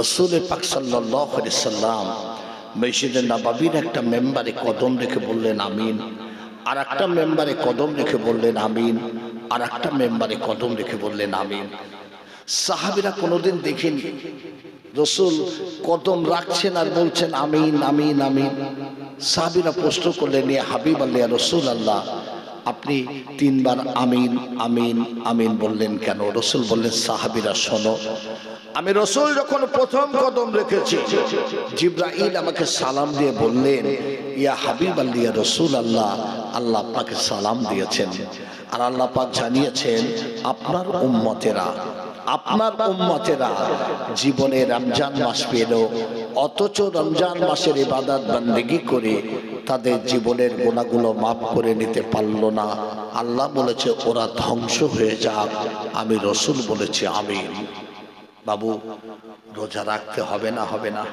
রসুল পাক সাল্লাল্লাহু আলাইহি সাল্লাম মসজিদে নববীর একটা মেম্বারে কদম রেখে বললেন আমিন, আর একটা মেম্বারে কদম রেখে বললেন আমিন, আর একটা মেম্বারে কদম রেখে বললেন আমিন। সাহাবীরা কোনোদিন দেখেনি রসুল কদম রাখছেন আর বলছেন আমিন আমিন আমিন। সাহাবীরা প্রশ্ন করলেন, ইয়া হাবিব আল্লাহ, ইয়া রাসূল আল্লাহ, আপনি তিনবার আমিন আমিন আমিন বললেন কেন? রসুল বললেন, সাহাবীরা শোনো, আমি রসুল যখন প্রথম কদম রেখেছি, জিবরাইল আমাকে সালাম দিয়ে বললেন, ইয়া হাবিব আল্লাহ, ইয়া রাসূল আল্লাহ, আল্লাহ আপনাকে সালাম দিয়েছেন, আর আল্লাহ পাক জানিয়েছেন আপনার উম্মতেরা জীবনে রমজান মাস পেল, অথচ রমজান মাসের ইবাদত বন্দেগী করে তাদের জীবনের গুনাহগুলো মাফ করে নিতে পারল না। আল্লাহ বলেছে ওরা ধ্বংস হয়ে যাক, আমি রসুল বলেছি আমিন। বাবু, রোজা রাখতে হবে না? হবে না?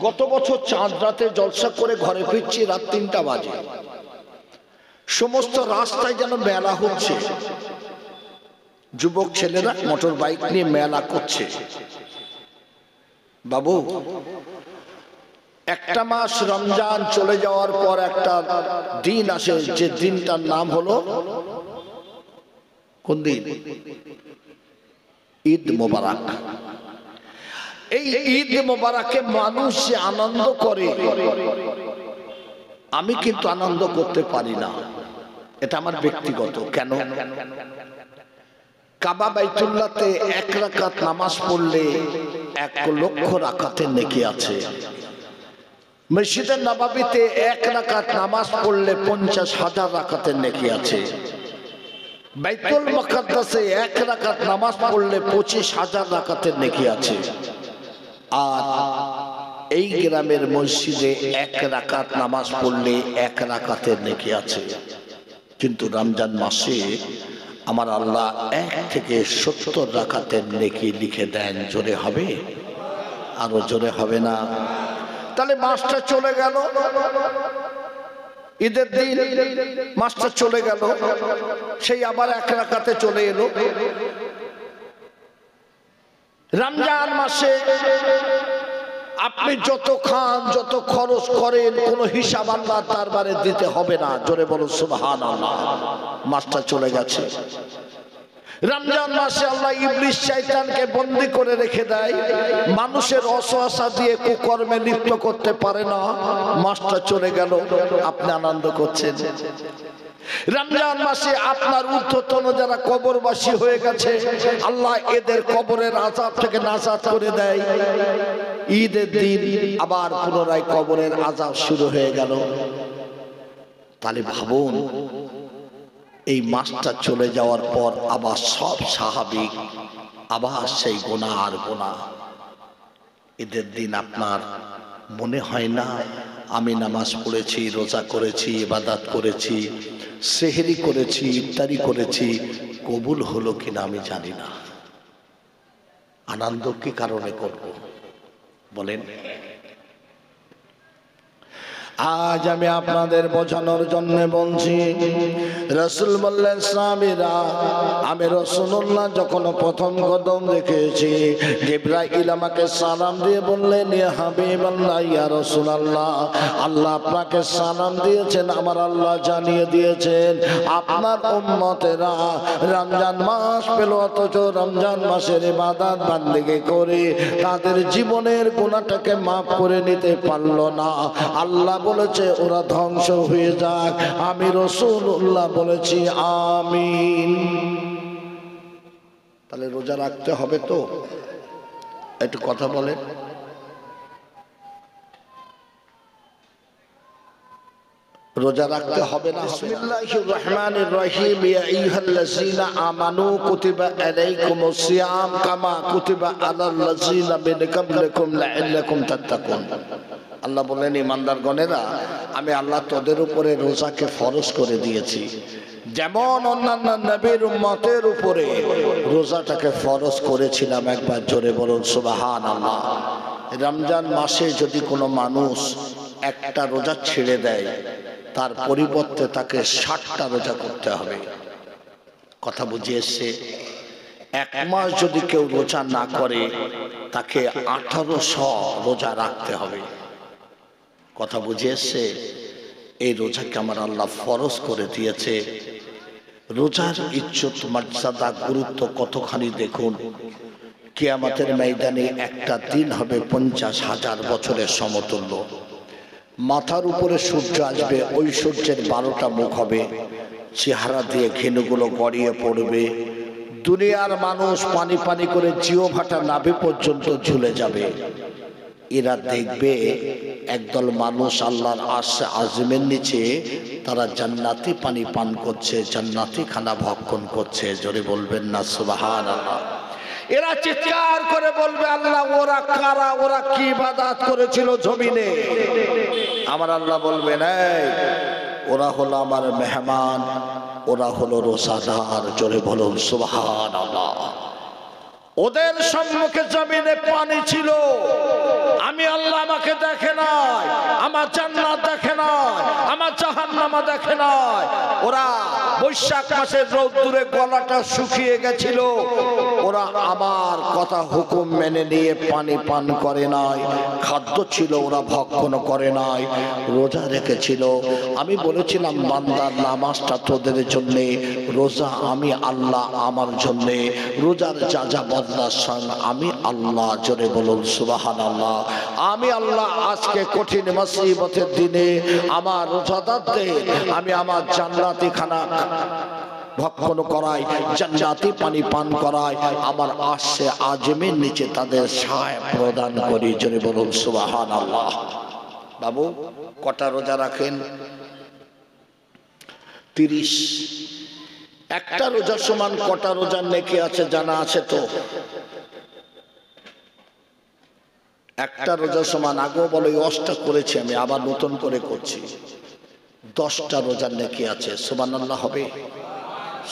গত বছর চাঁদ রাতে জলসা করে ঘরে ফিরছি, রাত ৩টা বাজে, সমস্ত রাস্তায় যেন মেলা হচ্ছে, যুবক ছেলেরা মোটর বাইক নিয়ে মেলা করছে। বাবু, একটা মাস রমজান চলে যাওয়ার পর একটা দিন আসে, যে দিনটার নাম হলো কোন দিন? ঈদ মোবারক। এই ঈদ মোবারকে মানুষ যে আনন্দ করে, আমি কিন্তু আনন্দ করতে পারি না, এটা আমার ব্যক্তিগত। কেন? কাবা বাইতুল্লাহতে 1 রাকাত নামাজ পড়লে 1 লক্ষ রাকাতের নেকি আছে। মসজিদে নববীতে 1 রাকাত নামাজ পড়লে 50,000 রাকাতের নেকি আছে। বাইতুল মুকাদ্দাসে 1 রাকাত নামাজ পড়লে 25,000 রাকাতের নেকি আছে। আর এই গ্রামের মসজিদে 1 রাকাত নামাজ পড়লে 1 রাকাতের নেকি আছে। কিন্তু রমজান মাসে আমার আল্লাহ 1 থেকে 70 রাকাতের নেকি লিখে দেন। জোরে হবে? আরো জোরে হবে না? তাহলে মাসটা চলে গেল, ঈদের দিন মাসটা চলে গেল, সেই আবার 1 রাকাতে চলে এলো। রমজান মাসে আপনি যত খান, যত খরচ করেন, কোনো হিসাব আল্লাহর দরবারে দিতে হবে না। জোরে বলো সুবহানাল্লাহ। মাসটা চলে গেছে। রমজান মাসে আল্লাহ ইবলিস শয়তানকে বন্দী করে রেখে দেয়, মানুষের অসহায়তা দিয়ে কুকর্মে লিপ্ত করতে পারে না। মাসটা চলে গেল, আপনি আনন্দ করছেন। রমজান মাসে আপনার ঊর্ধ্বতন যারা কবরবাসী হয়ে গেছে, আল্লাহ এদের কবরের আযাব থেকে নাজাত করে দেয়। ঈদের দিন আবার পুনরায় কবরের আযাব শুরু হয়ে গেল। তাহলে ভাবুন, এই মাসটা চলে যাওয়ার পর আবার সব স্বাভাবিক, আবার সেই গুনাহ আর গুনাহ। ঈদের দিন আপনার মনে হয় না আমি নামাজ পড়েছি, রোজা করেছি, ইবাদত করেছি, সেহরি করেছি, ইফতারি করেছি, কবুল হলো কিনা আমি জানি না। আনন্দ কি কারণে করব বলেন? আজ আমি আপনাদের বোঝানোর জন্য বলছি। রাসূল বললেন, সাহাবীরা, আমি রাসূলুল্লাহ যখন প্রথম কদম রেখেছি, জিবরাইল আমাকে সালাম দিয়ে বললেন, ইয়া হাবিবাল্লাহ, ইয়া রাসূলুল্লাহ, আল্লাহ আপনাকে সালাম দিয়েছেন, আমার আল্লাহ জানিয়ে দিয়েছেন আপনার উম্মতেরা রমজান মাস পেল, অথচ রমজান মাসের ইবাদত বন্দেগী করে তাদের জীবনের গুনাহটাকে মাফ করে নিতে পারল না। আল্লাহ বলেছে ওরা ধ্বংস হয়ে যাক, আমি রাসূলুল্লাহ বলেছি আমিন। তাহলে রোজা রাখতে হবে তো? একটু কথা বলেন। রোজা রাখতে হবে না? বিসমিল্লাহির রহমানির রহিম। ইয়া আইয়ুহাল্লাযীনা আমানু কুতিবা আলাইকুমুস সিয়াম কামা কুতিবা আলাল্লাযীনা মিন ক্বাবলিকুম লাআল্লাকুম তাত্তাকুন। আল্লাহ বলেন, ইমানদারগণেরা, আমি আল্লাহ তোদের উপরে রোজাকে ফরজ করে দিয়েছি, যেমন অন্যান্য নবীর উম্মতের উপরে রোজাটাকে ফরজ করেছিলাম। একবার জোরে বলুন সুবহানাল্লাহ। রমজান মাসে যদি কোনো মানুষ একটা রোজা ছেড়ে দেয়, তার পরিবর্তে তাকে 60টা রোজা করতে হবে। কথা বুঝে এসছে? এক মাস যদি কেউ রোজা না করে তাকে 1800 রোজা রাখতে হবে। কথা বুঝে এসছে? এই রোজাকে আমার আল্লাহ ফরজ করে দিয়েছে। রোজার ইজ্জত মর্যাদা গুরুত্ব কতখানি দেখুন। কিয়ামতের ময়দানে একটা দিন হবে 50,000 বছরের সমতুল্য। মাথার উপরে সূর্য আসবে, ওই সূর্যের 12টা মুখ হবে, চেহারা দিয়ে ঘেনুগুলো গড়িয়ে পড়বে। দুনিয়ার মানুষ পানি পানি করে জিহ্বাটা নাভি পর্যন্ত ঝুলে যাবে। এরা দেখবে একদল মানুষ আল্লাহর আজমের নিচে তারা জান্নাতি পানি পান করছে, জান্নাতি খানা ভক্ষণ করছে। জোরে বলবেন না সুবহানাল্লাহ? এরা চিৎকার করে বলবে, আল্লাহ ওরা কারা, ওরা কি ইবাদত করেছিল জমিনে? আমার আল্লাহ বলবেন, এই ওরা হলো আমার মেহমান, ওরা হলো রোজাদার। জোরে বলুন সুবহানাল্লাহ। ওদের সম্মুখে জমিনে পানি ছিল, আমি আল্লাহ আমাকে দেখে নাই, আমার জান্নাত দেখে নাই, আমার জাহান্নাম দেখে নাই। ওরা বৈশাখ মাসের রৌদ্রে গলাটা শুকিয়ে গেছিল, ওরা আমার কথা হুকুম মেনে নিয়ে পানি পান করে নাই। খাদ্য ছিল ওরা ভক্ষণ করে নাই, রোজা রেখেছিল। আমি বলেছিলাম বান্দার নামাজটা তোদের জন্যে, রোজা আমি আল্লাহ আমার জন্যে, রোজার যা যা বদলার সঙ্গে আমি আল্লাহ। জোরে বলুন সুবহানাল্লাহ। আমি আল্লাহ আজকে কঠিন মুসিবতের দিনে আমার রোজাদারদের আমি আমার জান্নাতি খানা ভক্ষণ করাই, জান্নাতি পানি পান করাই, আমার আশে আজমের নিচে তাদের ছায়া প্রদান করি। জোরে বলুন সুবহানাল্লাহ। বাবু কটা রোজা রাখেন? 30। একটা রোজার সমান কটা রোজার নেকি আছে জানা আছে তো? একটা রোজার সমান, আগেও বলো 10টা করেছি আমি, আবার নতুন করে করছি, 10টা রোজার নেকি আছে। সুবহানাল্লাহ হবে?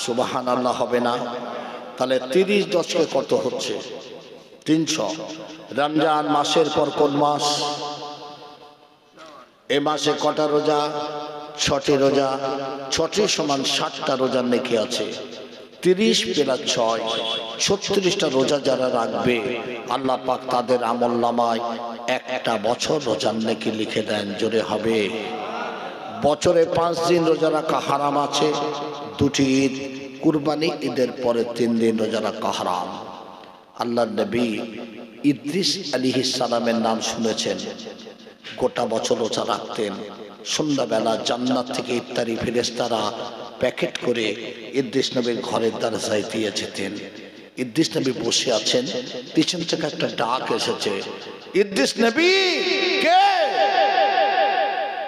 সুবহানাল্লাহ হবে না? তাহলে 30 10 কত হচ্ছে? 300। রমজান মাসের পর কোন মাস? এ মাসে কটা রোজা? 6টি রোজা। 6টি সমান 60টা রোজার নেকি আছে। 30 + 6 36টা রোজা যারা রাখবে আল্লাহ পাক তাদের আমলনামায় একটা বছর রোজার নেকি লিখে দেন। জোরে হবে? বছরে 5 দিন রোজা রাখা হারাম আছে, 2টি ঈদ, কুরবানি ঈদের পরে 3 দিন রোজা রাখা হারাম। আল্লাহর নবী ইদ্রিস আলাইহিস সালামের নাম শুনেছেন, গোটা বছর রোজা রাখতেন। সন্ধ্যাবেলা জান্নাত থেকে ইফতারি ফেরেশতারা প্যাকেট করে ইদ্রিস নবীর ঘরের দরজায় দিয়ে যেতেন। ইদ্রিস নবী বসে আছেন, পিছন থেকে একটা ডাক এসেছে, ইদ্রিস নবী কে?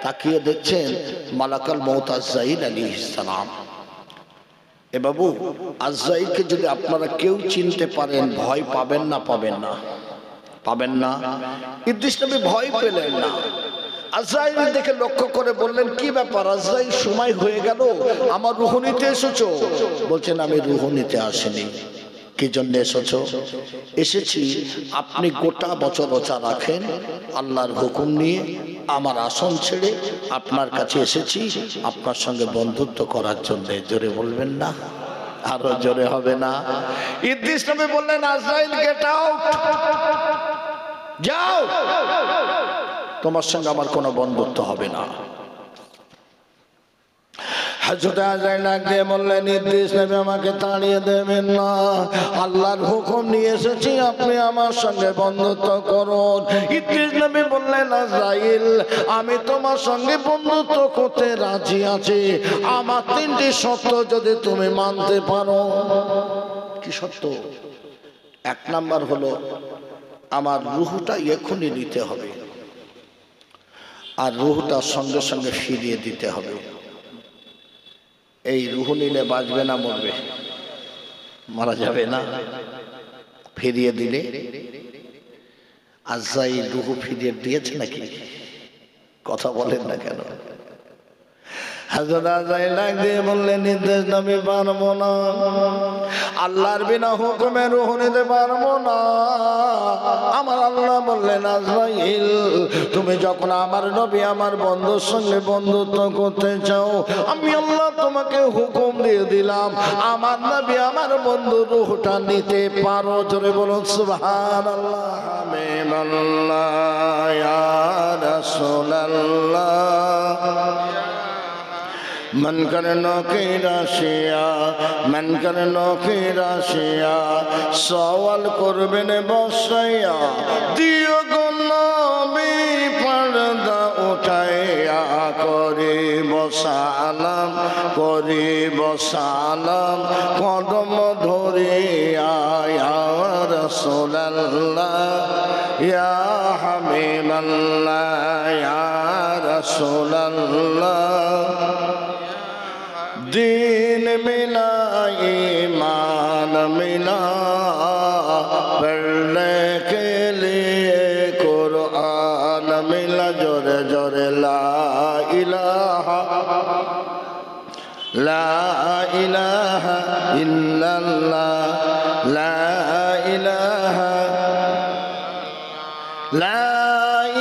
তাকিয়ে দেখছেন মালাকুল মউত আজরাইল আলাইহিস সালাম। এ বাবু, আজরাইলকে যদি আপনারা কেউ চিনতে পারেন ভয় পাবেন না? পাবেন না? পাবেন না? ইদ্রিস নবী ভয় পেলেন না। আজরাইল দেখে লক্ষ্য করে বললেন, কি ব্যাপার আজরাইল, সময় হয়ে গেল, আমার রূহ নিতে এসেছো? বলছেন, আমি রূহ নিতে আসিনি। কি জন্য এসেছো? এসেছি আপনি গোটা বছর রোজা রাখেন আল্লাহর হুকুম নিয়ে, আমার আসন ছেড়ে আপনার কাছে এসেছি আপনার সঙ্গে বন্ধুত্ব করার জন্য। জোরে বলবেন না? আরো জোরে হবে না? ইদ্রিস নবী বললেন, আজরাইল গেট আউট, যাও, তোমার সঙ্গে আমার কোনো বন্ধুত্ব হবে না। হযরত আজরাইল দিয়ে বললেন, ইদ্রিস নবী আমাকে তাড়িয়ে দেবেন না, আল্লাহর হুকুম নিয়ে এসেছি, আপনি আমার সঙ্গে বন্ধুত্ব করুন। ইদ্রিস নবী বললেন, আজরাইল আমি তোমার সঙ্গে বন্ধুত্ব করতে রাজি আছি, আমার 3টি শর্ত যদি তুমি মানতে পারো। কি শর্ত? 1 নাম্বার হলো আমার রূহটা এখনই নিতে হবে, আর রূহটা সঙ্গে সঙ্গে ফিরিয়ে দিতে হবে। এই রূহ নিলে বাঁচবে না মরবে? মারা যাবে না? ফিরিয়ে দিলে আজরাইল রূহ ফিরিয়ে দিয়েছে নাকি? কথা বলেন না কেন? হযরত আজরাইল দিয়ে বললেন, ইদ্রিস নবী পারবো না, আল্লাহর বিনা হুকুমে রূহ নিতে পারবো না। আমার আল্লাহ বললেন, আজরাইল তুমি যখন আমার নবী আমার বন্ধুর সঙ্গে বন্ধুত্ব করতে চাও, আমি আল্লাহ তোমাকে হুকুম দিয়ে দিলাম, আমার নবী আমার বন্ধুর রূহটা নিতে পারো। জোরে বলুন সুবহানাল্লাহ। হাবিবাল্লাহ ইয়া রাসূলুল্লাহ मन करनो की राशिया मन करनो की राशिया सवाल करबेन बसाया दियो गो नबी पर्दा उठाया करिब सालाम कदम धरिया या रसूलल्लाह या हबीबल्लाह या रसूलल्लाह दीन मिला ईमान मिला पढ़ने के लिए कुरान मिला जोरे जोरे ला इलाहा इल्लल्लाह ला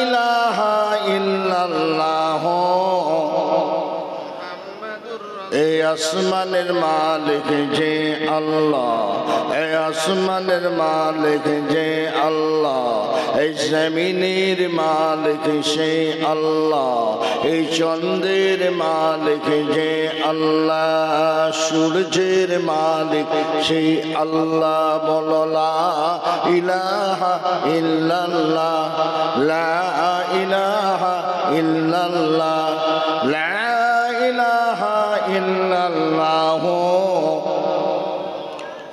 इलाहा इल्लल्लाह ए आसमानेर मालिक जे अल्लाह ए आसमानेर मालिक जे अल्लाह ए जमीनेर मालिक से अल्लाह ए चंद्रेर मालिक जे अल्लाह सूरजेर मालिक से अल्लाह बोलो ला इलाहा इल्लल्लाह ला इलाहा इल्लल्लाह ला इलाहा इल्लल्लाह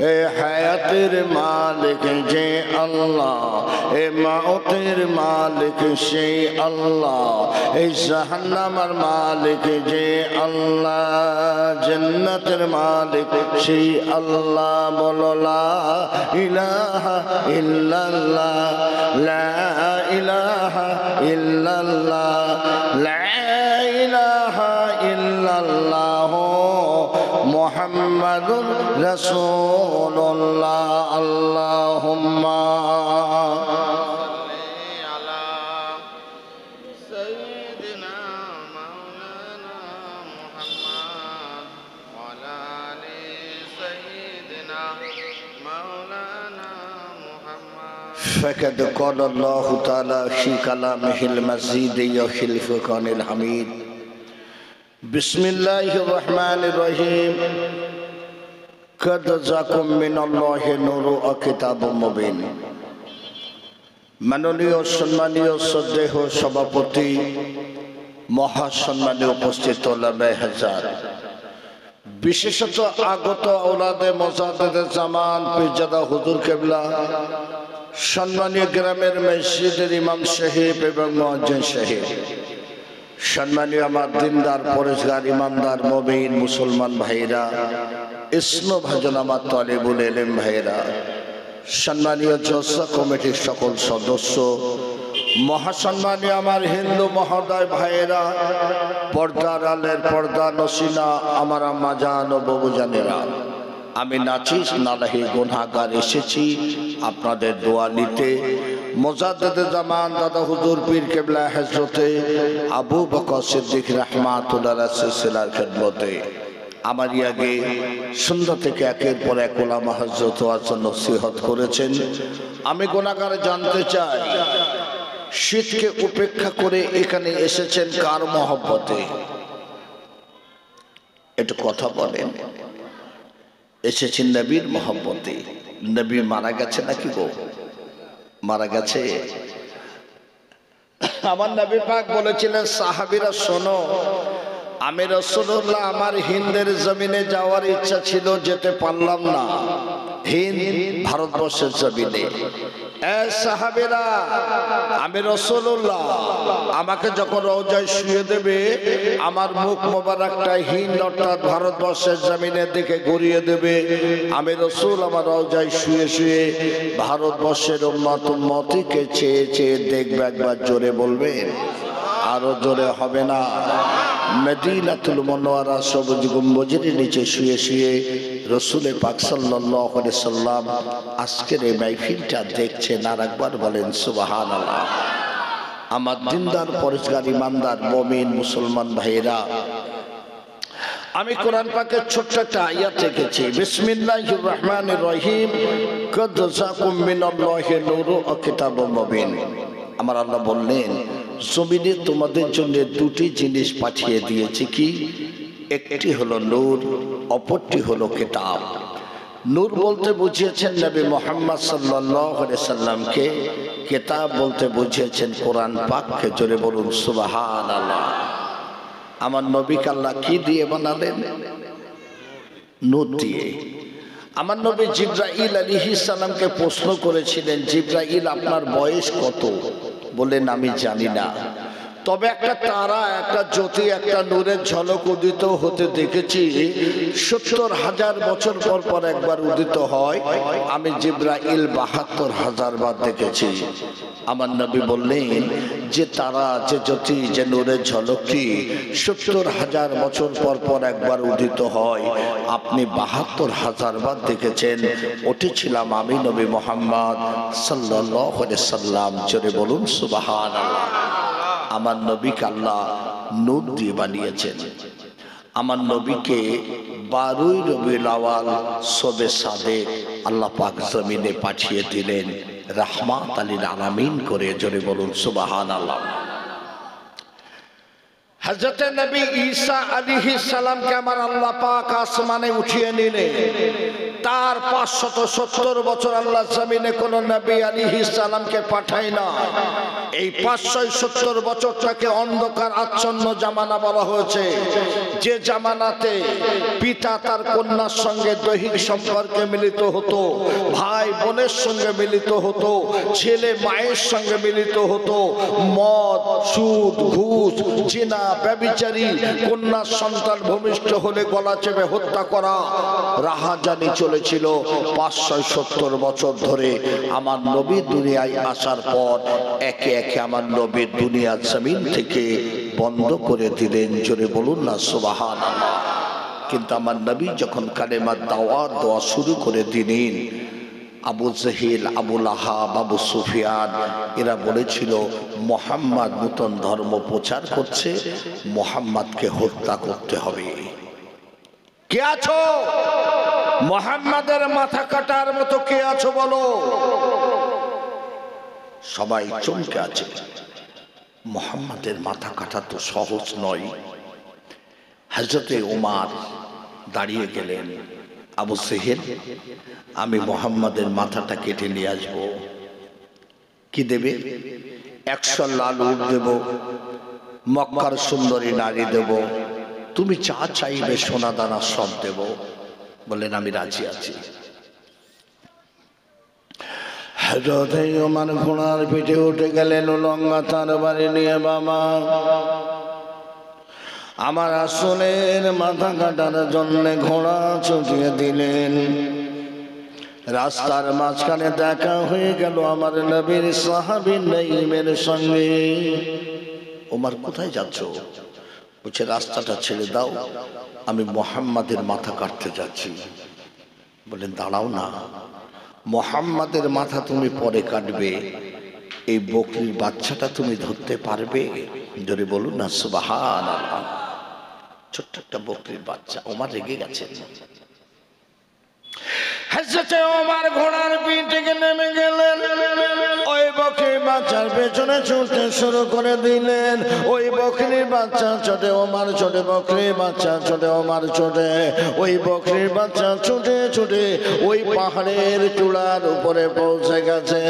ए हयातेर मालिक जे अल्लाह ए मौतेर मालिक से अल्लाह ए जहन्नमेर मालिक जे अल्लाह जन्नतेर मालिक से अल्लाह बोलो ला इलाहा इल्लल्लाह ला इलाहा इल्लल्लाह ला इलाहा इल्लल्लाह मुहम्मदुर रसूलुल्लाह अल्लाहुम्मा सल्ली अला सय्यिदिना मौलाना मुहम्मद व अला आलि सय्यिदिना मौलाना मुहम्मद फक़द क़ाल अल्लाहु तआला फ़ी कलामिहिल मजीद यहिल फ़ुरक़ानिल हमीद बिस्मिल्लाहिर्रहमानिर्रहीम कद जाकुम मिनल्लाहि नूरु व किताबुम मुबीन। माननीय सम्मानीय श्रद्धेय सभापति महासम्मानीय उपस्थित ओलामाए हज़ार विशेषत आगत औलादे मुजाद्दिदे জামান পীরজাদা হুজুর কেবলা সম্মানীয় গ্রামের মসজিদের ইমাম সাহেব এবং মুয়াজ্জিন সাহেব সম্মানীয় আমার দিনদার পরেশগার ইমানদার মুমিন মুসলমান ভাইরা ইসলামভাজন আমার তালিবুল ইলম ভাইরা সম্মানীয় জলসা কমিটির সকল সদস্য মহাসম্মানীয় আমার হিন্দু মহোদয় ভাইরা পর্দার আলের পর্দা নসিনা আমার আম্মা জান ও বাবুজানেরা আমি নাচিস নালাহি গুনাহগার এসেছি আপনাদের দোয়া নিতে মুজাদ্দিদে জামান দাদা হুজুর পীর কেবলা হযরতে আবু বকর সিদ্দিক রাহমাতুল্লাহ সিলসিলার খিদমতে আমার আগে সন্ধ্যা থেকে একের পর এক ওলামা হযরত ওয়াজ নসিহত করেছেন। আমি গুনাহগার জানতে চাই শীতকে উপেক্ষা করে এখানে এসেছেন কার মহব্বতে? একটু কথা বলেন। এসেছেন নবীর মহব্বতে। নবী মারা গেছে নাকি গো? মারা গেছে। আমার নবী পাক বলেছিলেন সাহাবীরা শোনো, আমি রাসূলুল্লাহ আমার হিন্দের জমিনে যাওয়ার ইচ্ছা ছিল, যেতে পারলাম না। হিন্দ ভারতবর্ষের জমিনে। এ সাহাবীরা, আমি রাসূলুল্লাহ আমাকে যখন রওজায় শুয়ে দেবে আমার মুখ মোবারকটা হিন্দ অর্থাৎ ভারতবর্ষের জমিনের দিকে ঘুরিয়ে দেবে। আমি রাসূল আমার রওজায় শুয়ে শুয়ে ভারতবর্ষের উম্মত উম্মতিকে চেয়ে চেয়ে দেখবে। একবার জোরে বলবেন, আরো জোরে হবে না? মদিনাতুল মুনাওয়ারা সবুজ গম্বুজের নিচে শুয়ে শুয়ে রাসূল পাক সাল্লাল্লাহু আলাইহি সাল্লাম আজকের এই মাহফিলটা দেখছেন। আর একবার বলেন সুবহানাল্লাহ। আমার দিনদার পরেশগার ইমানদার মুমিন মুসলমান ভাইরা, আমি কোরআন পাকের ছোট্ট একটা আয়াত রেখেছি, বিসমিল্লাহির রহমানির রহিম, কদ জাকুম মিনাল্লাহি নূরুন ওয়া কিতাবুম মুবিন। আমার আল্লাহ বললেন, জমিনে তোমাদের জন্য দুটি জিনিস পাঠিয়ে দিয়েছি, কি? একটি হলো নূর, অপরটি হলো কিতাব। নূর বলতে বুঝিয়েছেন নবী মুহাম্মদ সাল্লাল্লাহু আলাইহি সাল্লামকে, কিতাব বলতে বুঝিয়েছেন কোরআন পাককে। জোরে বলুন সুবহানাল্লাহ। আমার নবীকে আল্লাহ কি দিয়ে বানালেন? নূর দিয়ে। আমার নবী জিবরাইল আলাইহিস সালামকে প্রশ্ন করেছিলেন, জিবরাইল আপনার বয়স কত? বলেন আমি জানি না, তবে একটা তারা, একটা জ্যোতি, একটা নূরের ঝলক উদিত হতে দেখেছি ৭০,০০০ বছর পর পর একবার উদিত হয়। আমি জিবরাইল ৭২,০০০ বার দেখেছি। আমার নবী বললেন, যে তারা, যে জ্যোতি, যে নূরের ঝলকটি ৭০,০০০ বছর পর পর একবার উদিত হয়, আপনি ৭২,০০০ বার দেখেছেন। ওটি ছিলাম আমি নবী মুহাম্মদ সাল্লাল্লাহু আলাইহি সাল্লাম। জোরে বলুন সুবহানাল্লাহ। আমার নবীকে আল্লাহ নূর দিয়ে বানিয়েছেন। আমার নবীকে 12ই রবিউল আউয়াল শবে সাদেক আল্লাহ পাক জমিনে পাঠিয়ে দিলেন রাহমাত লিল আলামিন করে। জোরে বলুন সুবহানাল্লাহ। হযরত নবী ঈসা আলাইহিস সালামকে আমার আল্লাহ পাক আসমানে উঠিয়ে নিলেন। তার 570 বছর আল্লাহ জমিনে কোন নবী আলাইহিস সালামকে পাঠায় না। এই 570 বছরটাকে অন্ধকার আচ্ছন্ন জামানা বলা হয়েছে, যে জামানাতে পিতা তার কন্যার সঙ্গে দৈহিক সম্পর্কে মিলিত হতো, ভাই বোনের সঙ্গে মিলিত হতো, ছেলে মায়ের সঙ্গে মিলিত হতো, মদ, সুদ, ঘুষ, জিনা, ব্যভিচারী, কন্যার সন্তান ভূমিষ্ঠ হলে গলা চেপে হত্যা করা রাহাজানি চলেছিল 570 বছর ধরে। আমার নবী দুনিয়ায় আসার পর একে একে আমার নবী দুনিয়ার জমিন থেকে বন্ধ করে দিলেন। জোরে বলুন না সুবহানাল্লাহ। কিন্তু আমার নবী যখন কালেমার দাওয়াত দেওয়া শুরু করে দিলেন, আবু জাহেল, আবু লাহাব, আবু সুফিয়ান এরা বলেছিল মুহাম্মদ নতুন ধর্ম প্রচার করছে, মুহাম্মদকে হত্যা করতে হবে। কে আছো? মুহাম্মাদের মাথা কাটার মতো কে আছো বলো? সবাই চমকে আছে। মুহাম্মাদের মাথা কাটা তো সহজ নয়। হযরতে ওমর দাঁড়িয়ে গেলেন, আবু জাহেল, আমি মুহাম্মাদের মাথাটা কেটে নিয়ে আসবো। কি দেবে? 100 লাল উট দেব, মক্কার সুন্দরী নারী দেব, তুমি যা চাইবে সোনা দানা সব দেব। বললেন আমি রাজি আছি। হযরতে ওমর ঘোড়ার পিঠে উঠে গেলেন, উলঙ্গা তার বাড়ি নিয়ে। বাবা আমার রাসূলের মাথা কাটার জন্য ঘোড়া ছুটিয়ে দিলেন। রাস্তার মাঝখানে দেখা হয়ে গেল আমার নবীর সাহাবী নাঈমের সঙ্গে। ওমর কোথায় যাচ্ছ? বলছে রাস্তাটা ছেড়ে দাও, আমি মুহাম্মাদের মাথা কাটতে যাচ্ছি। বলেন দাঁড়াও না, মুহাম্মাদের মাথা তুমি পরে কাটবে, এই বকরির বাচ্চাটা তুমি ধরতে পারবে? জোরে বলুন না সুবহানাল্লাহ। ছোট্ট একটা বকরির বাচ্চা। ওমর রেগে গেছেন। হযরতে ওমর ঘোড়ার পিঠ থেকে নেমে গেলেন, ওই বকরির বাচ্চার পেছনে ছুটতে শুরু করে দিলেন। ওই বকরির বাচ্চা ছোটে, ওমর ছোটে, বকরির বাচ্চা ছোটে, ওমর ছোটে। ওই বকরির বাচ্চা ছুটে ছুটে ওই পাহাড়ের চূড়ার উপরে পৌঁছে গেছে।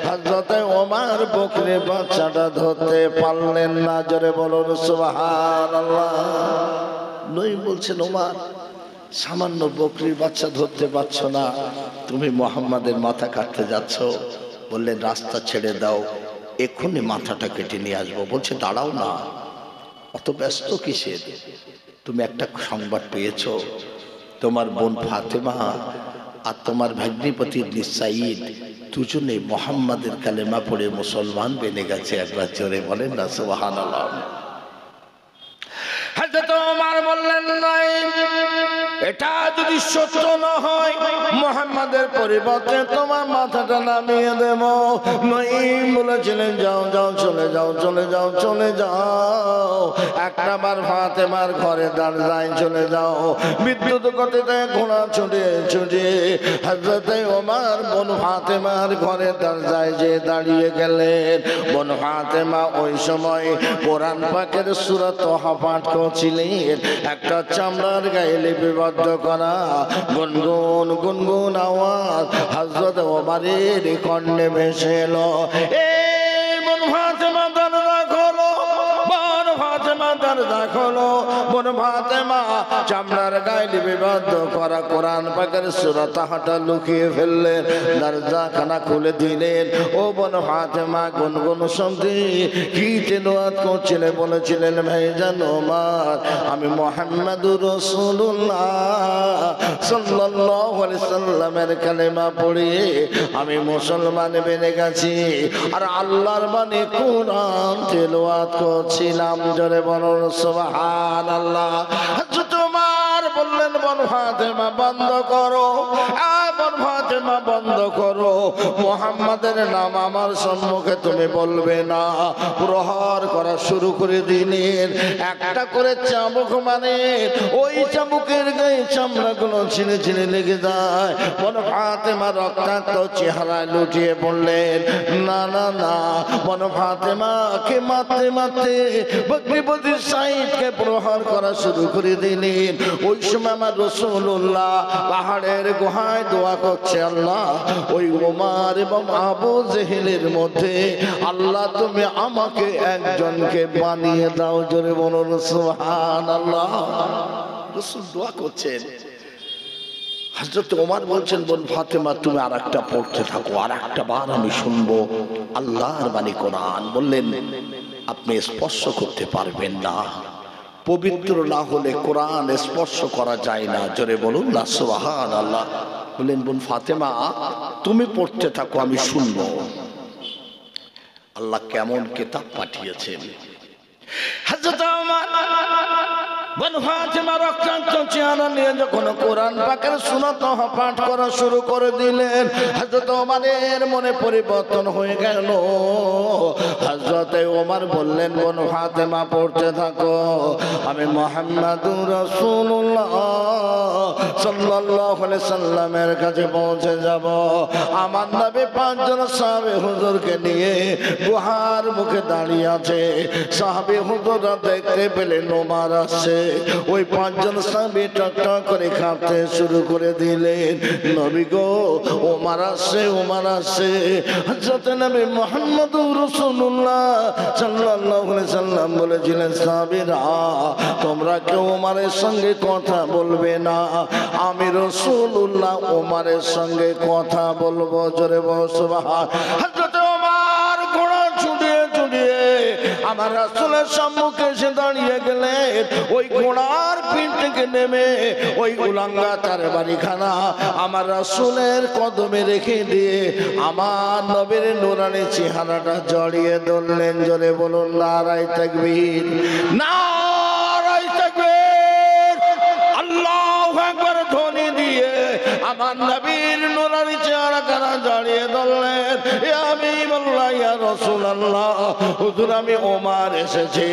হযরতে ওমর বকরির বাচ্চাটা ধরতে পারলেন না। জোরে বলুন সুবহানাল্লাহ। নই বলছেন ওমর, সামান্য বকরির বাচ্চা ধরতে পারছ না, তুমি মুহাম্মাদের মাথা কাটতে যাচ্ছ। বললেন রাস্তা ছেড়ে দাও, এক্ষুনি মাথাটা কেটে নিয়ে আসবো। বলছে দাঁড়াও না, অত ব্যস্ত কিসের? তুমি একটা সংবাদ পেয়েছো, তোমার বোন ফাতেমা আর তোমার ভাগ্নিপতি সাঈদ দুজনে মুহাম্মাদের কালেমা পড়ে মুসলমান বেনে গেছে। একবার জোরে বলেন না সুবহানাল্লাহ। বললেন নাই, এটা যদি সত্য না হয় মুহাম্মাদের পরিবর্তে তোমার মাথাটা নামিয়ে দেব। নঈম বলেছিলেন যাও যাও চলে যাও চলে যাও চলে যাও, একটা বার ফাতেমার ঘরে দরজায় চলে যাও। বিদ্যুৎ গতিতে ঘোড়া ছুটে ছুটে হযরতে ওমর বোন ফাতেমার ঘরে দরজায় যে দাঁড়িয়ে গেলেন। বোন ফাতেমা ওই সময় কোরআন পাকের সূরা তাহা পাঠ করছিলেন। একটা চামড়ার গায়ে লিপিবদ্ধ করা গুনগুন গুনগুন আওয়াজ হযরত ওমরের কর্ণে ভেসে এলো, এই বোন ফাতেমা দরজা খোলো, বোন ফাতেমা দরজা খোলো। বোন ফাতেমা চামড়ার গায়ে লিপিবদ্ধ করা কোরআন পাকের সূরা তাহাটা লুকিয়ে ফেললেন, দরজাখানা খুলে দিলেন। ও বোন ফাতেমা গুনগুন শব্দে কি তেলাওয়াত করছিলেন? বলেছিলেন ভাইজান ওমর, আমি মুহাম্মাদুর রাসূলুল্লাহ সাল্লাল্লাহু আলাইহি সাল্লামের কালেমা পড়ে আমি মুসলমান বেনে গেছি, আর আল্লাহর বাণী কোরআন তেলাওয়াত করছিলাম। জোরে বলুন সুবহানাল্লাহ। হযরত ওমর বললেন বোন ফাতেমা বন্ধ করো, বোন ফাতেমা বন্ধ করো, মুহাম্মাদের নাম আমার সম্মুখে তুমি বলবে না। প্রহার করা শুরু করে দিলেন। একটা করে চাবুক মানে ওই চাবুকের গায়ে চামড়াগুলো ছিঁড়ে ছিঁড়ে লেগে যায়। বোন ফাতেমা রক্তাক্ত চেহারায় লুটিয়ে পড়লেন। না না না, বোন ফাতেমাকে মারতে মারতে বকরিবতী সাইদকে প্রহার করা শুরু করে দিলেন। ওই সময় আমার রাসূলুল্লাহ পাহাড়ের গুহায় দোয়া করছে, আল্লাহ ওই ওমর এবং আবু জেহেলের মধ্যে আল্লাহ তুমি আমাকে একজনকে বানিয়ে দাও। জোরে বলুন সুবহানাল্লাহ। রাসূল দোয়া করছেন। হযরত ওমর বলছেন বোন ফাতেমা তুমি আরেকটা পড়তে থাকো, আরেকটা বার আমি শুনবো আল্লাহর বাণী কোরআন। বললেন আপনি স্পর্শ করতে পারবেন না, পবিত্র না হলে কোরআন স্পর্শ করা যায় না। জোরে বলুন না সুবহানাল্লাহ। বললেন বোন ফাতেমা তুমি পড়তে থাকো, আমি শুনবো। আল্লাহ কেমন কিতাব পাঠিয়েছেন। হযরত ওমর বোন ফাতেমা রক্তাক্ত চেহারা নিয়ে যখন কোরআন পাকের সূরা তাহা পাঠ করা শুরু করে দিলেন, হযরত ওমরের মনে পরিবর্তন হয়ে গেল। হযরত ওমর বললেন বোন ফাতেমা পড়তে থাকো, আমি মুহাম্মাদুর রাসূলুল্লাহ সাল্লাল্লাহু আলাইহি সাল্লামের কাছে পৌঁছে যাব। আমার নবী পাঁচজন সাহাবী হুজুরকে নিয়ে গুহার মুখে দাঁড়িয়ে আছে। সাহাবী হুজুররা দেখতে পেলেন ওমর আসছে। ওই পাঁচজন সাহাবী টকটক করে কাঁদতে শুরু করে দিলেন, নবী গো ওমর আসছে, ওমর আসছে। হযরত নবী মুহাম্মদুর রাসূলুল্লাহ সাল্লাল্লাহু আলাইহি সাল্লাম বলেছিলেন, সাহাবীরা তোমরা কেউ ওমরের সঙ্গে কথা বলবে না, আমি রাসূলুল্লাহ ওমরের সঙ্গে কথা বলবো। জোরে বলো সুবহান। হযরত ওমর ঘোড়া ছুটিয়ে ছুটিয়ে আমার রাসূলের সম্মুখে এসে দাঁড়িয়ে গেলেন। ওই ঘোড়ার পিঠ থেকে নেমে ওই উলাঙ্গা তার বাড়িখানা আমার রাসূলের কদমে রেখে দিয়ে আমার নবীর নূরানি চেহারাটা জড়িয়ে ধরলেন। জোরে বলুন নারায়ে তাকবীর, নারায়ে তাকবীর, আল্লাহু আকবার ধ্বনি দিয়ে আমার নবীর নূরানি চেহারাটা জড়িয়ে ধরলেন। ইয়া হাবিবাল্লাহ, ইয়া রাসূলুল্লাহ, হুজুর আমি ওমর এসেছি,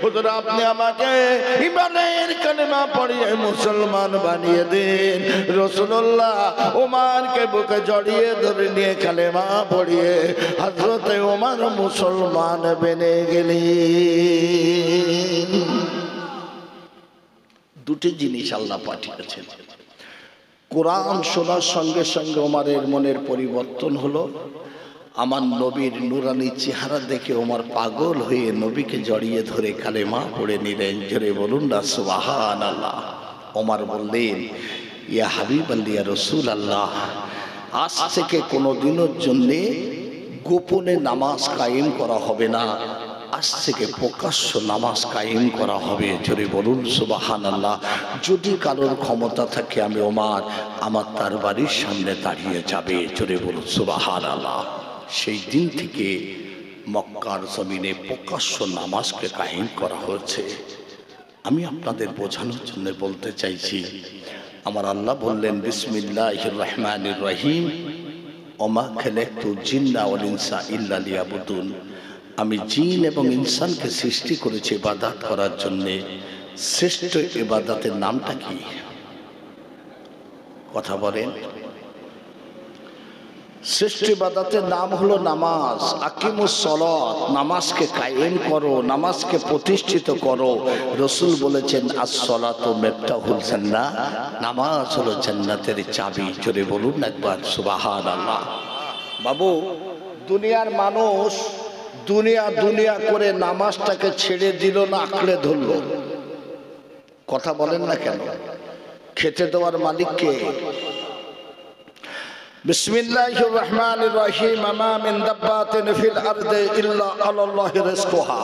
হুজুর আপনি আমাকে ঈমানের কালেমা পড়িয়ে মুসলমান বানিয়ে দিন। রাসূলুল্লাহ ওমরকে বুকে জড়িয়ে ধরে নিয়ে কালেমা পড়িয়ে হযরত ওমর মুসলমান বনে গেলেন। দুটি জিনিস আল্লাহ পাঠিয়েছেন। কোরআন শোনার সঙ্গে সঙ্গে ওমরের মনের পরিবর্তন হলো। আমার নবীর নূরানি চেহারা দেখে ওমর পাগল হয়ে নবীকে জড়িয়ে ধরে কালেমা পড়ে নিলেন। জোরে বলুন না সুবহানাল্লাহ। ওমর বললেন, ইয়া হাবিবাল্লাহ, ইয়া রাসূলুল্লাহ, আজ থেকে কোনোদিনের জন্য গোপনে নামাজ কায়েম করা হবে না, আজ থেকে প্রকাশ্য নামাজ কায়েম করা হবে। জোরে বলুন সুবহানাল্লাহ। যদি কারোর ক্ষমতা থাকে আমি ওমর আমার তার বাড়ির সামনে দাঁড়িয়ে যাবে। জোরে বলুন সুবহানাল্লাহ। সেই দিন থেকে মক্কার জমিনে প্রকাশ্য নামাজকে কায়েম করা হয়েছে। আমি আপনাদের বোঝানোর জন্য বলতে চাইছি, আমার আল্লাহ বললেন বিসমিল্লাহির রহমানির রহিম, ওমা খালাকতুল জিন্না ওয়াল ইনসা ইল্লা লিয়াবুদুন। আমি জিন এবং ইনসানকে সৃষ্টি করেছি ইবাদত করার জন্য। শ্রেষ্ঠ ইবাদতের নামটা কি? কথা বলেন। শ্রেষ্ঠ ইবাদতের নাম হলো নামাজ। আকিমুস সালাত, নামাজকে কায়েম করো, নামাজকে প্রতিষ্ঠিত করো। রাসূল বলেছেন আস-সালাতু মিফতাহুল জান্নাহ, নামাজ হলো জান্নাতের চাবি। জোরে বলুন একবার সুবহানাল্লাহ। বাবু, দুনিয়ার মানুষ দুনিয়া দুনিয়া করে নামাজটাকে ছেড়ে দিল না, আঁকড়ে ধরলো। কথা বলেন না কেন? খেতে দেওয়ার মালিককে। বিসমিল্লাহির রহমানির রহিম, মা মিন দাব্বাতিন ফিল আরদি ইল্লা আলাল্লাহি রিজকুহা।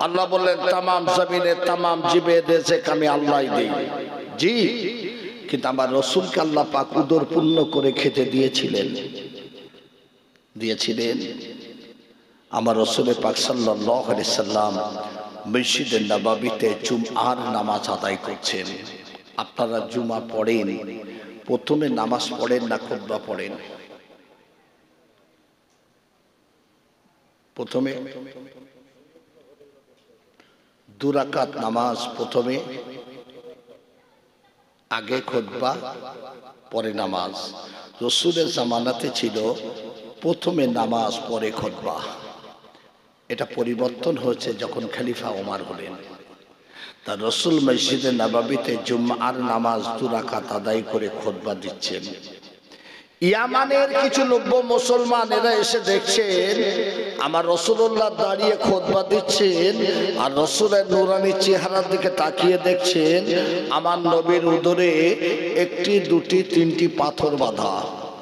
আল্লাহ বললেন तमाम জমিনে तमाम জীবে রিজক আমি আল্লাহই দেই। জি, কিন্তু আমার রাসূলকে আল্লাহ পাক উদর পূর্ণ করে খেতে দিয়েছিলেন। আমার রাসূল পাক সাল্লাল্লাহু আলাইহি সাল্লাম মসজিদে নববীতে জুমআর নামাজ আদায় করছেন। আপনারা জুমা পড়েন, প্রথমে নামাজ পড়েন না খুতবা পড়েন? প্রথমে দুরাকাত নামাজ, প্রথমে আগে খুতবা পরে নামাজ। রাসূলের জামানাতে ছিল প্রথমে নামাজ পরে খুতবা। এটা পরিবর্তন হয়েছে যখন খলিফা ওমর হলেন। তা রাসূল মসজিদে নববীতে জুমআর নামাজ দুরাকাত আদায় করে খুতবা দিচ্ছেন। ইয়ামানের কিছু নব্য মুসলমান এরা এসে দেখছেন আমার রাসূলুল্লাহ দাঁড়িয়ে খুতবা দিচ্ছেন, আর রাসূলের নূরানী চেহারার দিকে তাকিয়ে দেখছেন আমার নবীর উদরে একটি দুটি তিনটি পাথর বাঁধা,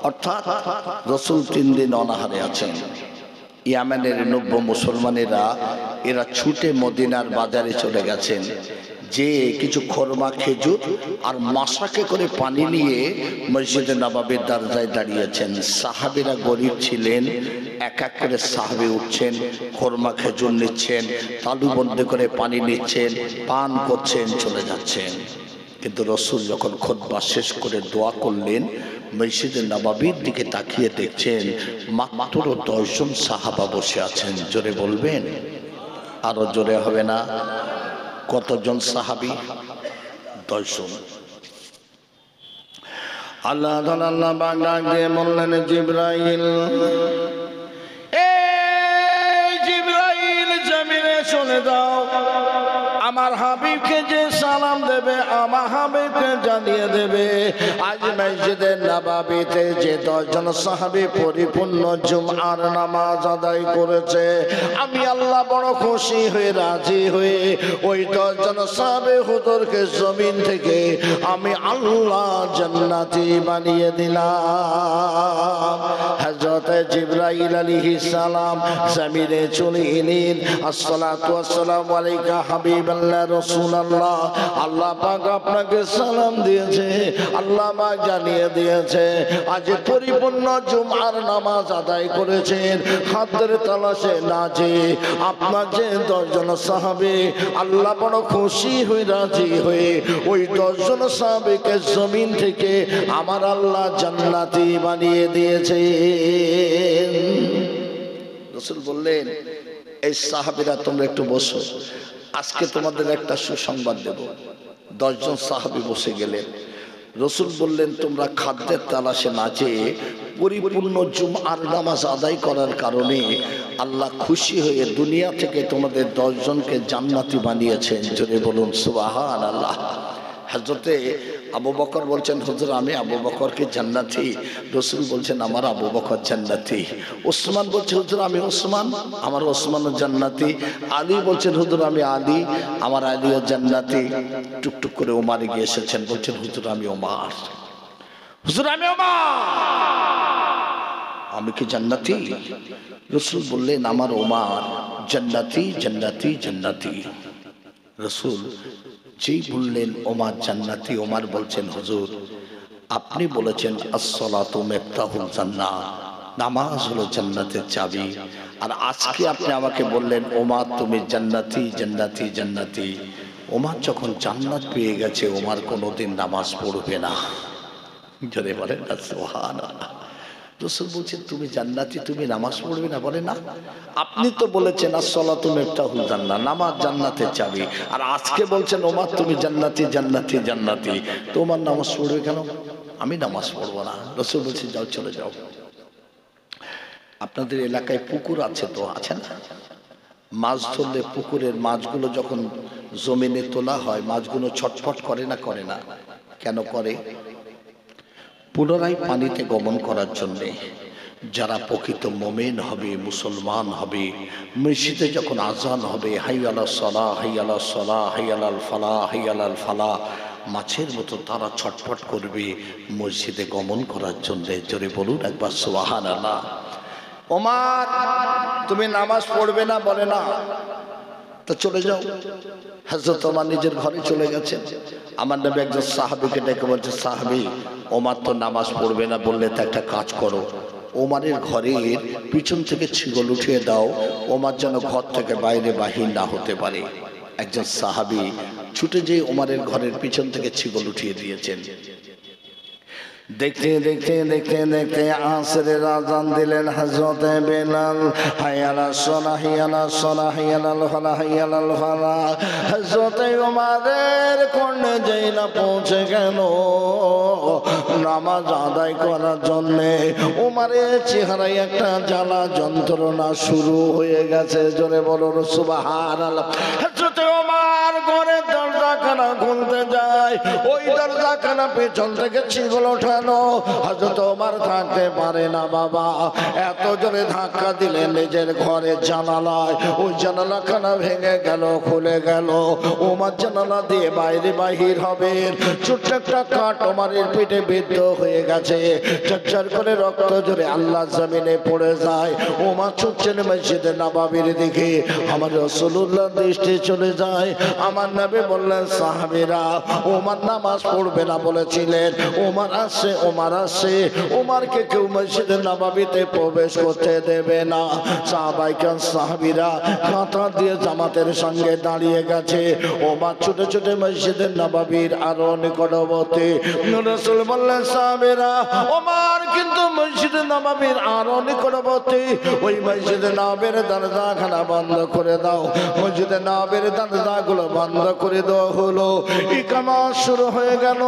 অর্থাৎ রাসূল 3 দিন অনাহারে আছেন। ইয়ামানের নব্য মুসলমানেরা এরা ছুটে মদিনার বাজারে চলে গেছেন, যে কিছু খরমা খেজুর আর মাসাকে করে পানি নিয়ে মসজিদে নববীর দরজায় দাঁড়িয়েছেন। সাহাবীরা গরিব ছিলেন, এক এক করে সাহাবী উঠছেন, খরমা খেজুর নিচ্ছেন, তালুবন্দি করে পানি নিচ্ছেন, পান করছেন, চলে যাচ্ছেন। কিন্তু রাসূল যখন খুতবা শেষ করে দোয়া করলেন, মসজিদে নববীর দিকে তাকিয়ে দেখছেন মাত্র 10 জন সাহাবা বসে আছেন। জোরে বলবেন, আরো জোরে হবে না? কতজন সাহাবী? 10 জন। আল্লাহ তাআলা বান্দা দিয়ে বললেন জিবরাইল, এই জিবরাইল জমিনে চলে যাও, আমার হাবিবকে যে সালাম দেবে আমার হাবিবকে জানিয়ে দেবে আজ মসজিদে নববীতে যে 10 জন সাহাবী পরিপূর্ণ জুমআর নামাজ আদায় করেছে, আমি আল্লাহ বড় খুশি হয়ে রাজি হয়ে ওই 10 জন সাহাবী হুজুরকে জমিন থেকে আমি আল্লাহ জান্নাতি বানিয়ে দিলাম। হযরত জিবরাইল আলাইহিস সালাম জমিনে চলে এলেন। আসসালাতু ওয়াসসালামু আলাইকা হাবিবাল্লাহ রাসূলুল্লাহ, আল্লাহ পাক আপনাকে সালাম দিয়েছে, আল্লাহ পাক জানিয়ে দিয়েছে আজ পরিপূর্ণ জুমআর নামাজ আদায় করেছেন। হাতের তালাশে না যে আপনার যে 10 জন সাহাবী আল্লাহ বড় খুশি হয়ে রাজি হয়ে ওই 10 জন সাহাবীকে জমিন থেকে আমার আল্লাহ জান্নাতি বানিয়ে দিয়েছে। রাসূল বললেন, এই সাহাবীরা তোমরা একটু বসো, আজকে তোমাদের একটা সুসংবাদ দেব। 10 জন সাহাবী বসে গেলেন। রাসূল বললেন, তোমরা খাদ্যের তালাশে না যেয়ে পরিপূর্ণ জুমআর নামাজ আদায় করার কারণে আল্লাহ খুশি হয়ে দুনিয়া থেকে তোমাদের 10 জনকে জান্নাতি বানিয়েছেন। জোরে বলুন সুবহানাল্লাহ। হযরতে আবু বকর বলছেন, হুজুর আমি আবু বকরকে জান্নাতি। রাসূল বলছেন, আমার আবু বকর জান্নাতি। ওসমান বলছে, হুজুর আমি ওসমান, আমার ওসমানও জান্নাতি। আলী বলছেন, হুজুর আমি আলী, আমার আলীও জান্নাতি। টুকটুক করে ওমর গিয়ে এসেছেন, বলছেন, হুজুর আমি ওমর, হুজুর আমি ওমর, আমি কি জান্নাতি? রাসূল বললেন, আমার ওমর জান্নাতি জান্নাতি জান্নাতি। রাসূল যেই বললেন ওমর জান্নাতি, ওমর বলছেন, হুজুর আপনি বলেছেন আস-সালাতু মিফতাহুল জান্নাহ, নামাজ হলো জান্নাতের চাবি, আর আজকে আপনি আমাকে বললেন ওমর তুমি জান্নাতি জান্নাতি জান্নাতি। ওমর যখন জান্নাত পেয়ে গেছে ওমর কোনোদিন নামাজ পড়বে না। জোরে বলেন না সুবহানাল্লাহ। রাসূল বলছেন তুমি জান্নাতি, তুমি নামাজ পড়বে না? বলে না, আপনি তো বলেছেন আসসালাতু মিফতাহুল জান্নাহ, নামাজ জান্নাতের চাবি, আর আজকে বলছেন ওমর তুমি জান্নাতি জান্নাতি জান্নাতি, তোমার নামাজ পড়বে কেন? আমি নামাজ পড়বো না। রাসূল বলছেন যাও, চলে যাও। আপনাদের এলাকায় পুকুর আছে তো, আছে না? মাছ ধরলে পুকুরের মাছগুলো যখন জমিনে তোলা হয় মাছগুলো ছটফট করে না, করে না? কেন করে? পুনরায় পানিতে গমন করার জন্যে। যারা প্রকৃত মুমিন হবে, মুসলমান হবে, মসজিদে যখন আজান হবে হাইয়া আলাস সালাহ, হাইয়া আলাস সালাহ, হাইয়া আলাল ফালাহ, হাইয়া আলাল ফালাহ, মাছের মতো তারা ছটফট করবে মসজিদে গমন করার জন্যে। জোরে বলুন একবার সুবহানাল্লাহ। ওমর তুমি নামাজ পড়বে না? বলে না। তো চলে যাও। হযরত ওমর নিজের ঘরে চলে গেছেন। আমার নবী একজন সাহাবীকে ডেকে বলছে, সাহাবী ওমর তো নামাজ পড়বে না, বললে তো একটা কাজ করো, ওমরের ঘরের পিছন থেকে ছিগল উঠিয়ে দাও, ওমর যেন ঘর থেকে বাইরে বাহির না হতে পারে। একজন সাহাবী ছুটে যেয়ে ওমরের ঘরের পিছন থেকে ছিগল উঠিয়ে দিয়েছেন। দেখতে দেখতে দেখতে দেখতে আসরের আযান দিলেন হযরত বেলাল, হাইয়া আলাস সালাহ, হাইয়া আলাস সালাহ, হাইয়া আলাল ফালাহ, হাইয়া আলাল ফালাহ। হযরত ওমরের কর্ণে যেই না পৌঁছে গেল নামাজ আদায় করার জন্যে, ওমরের চেহারায় একটা জ্বালা যন্ত্রণা শুরু হয়ে গেছে। জোরে বলুন সুবহানাল্লাহ। হযরত ওমর ঘরের দরজাখানা খুলতে যায়, ওই দরজাখানা পেছন থেকে ছিগল ওঠা। হযরত ওমর থাকতে পারে না বাবা, এত জোরে ধাক্কা দিলেন নিজের ঘরের জানালায়, ওই জানালাখানা ভেঙে গেল, খুলে গেল। ওমর জানালা দিয়ে বাইরে বাহির হবে, ছোট্ট একটা কাঠ ওমরের পিঠে বিদ্ধ হয়ে গেছে, ঝরঝর করে রক্ত জোরে আল্লাহ জমিনে পড়ে যায়। ওমর ছুটছেন মসজিদে নববীর দিকে। আমার রাসূলুল্লাহ দৃষ্টি চলে যায়। আমার নবী বললেন, সাহাবীরা ওমর নামাজ পড়বে না বলেছিলেন, ওমর আসছে, ওমর আসছে, ওমরকে কেউ মসজিদে নববীতে প্রবেশ করতে দেবে না। সাহাবায়ে সাহাবীরা কাঁধ দিয়ে জামাতের সঙ্গে দাঁড়িয়ে গেছে। ওমর ছুটে ছুটে মসজিদে নববীর আরো নিকটবর্তী। রাসূল বললেন, সাহাবীরা ওমর কিন্তু মসজিদে নববীর আরো নিকটবর্তী, ওই মসজিদে নববীর দরজাখানা বন্ধ করে দাও। মসজিদে নববীর দরজাগুলো বন্ধ করে দেওয়া হলো। ইকামত শুরু হয়ে গেল,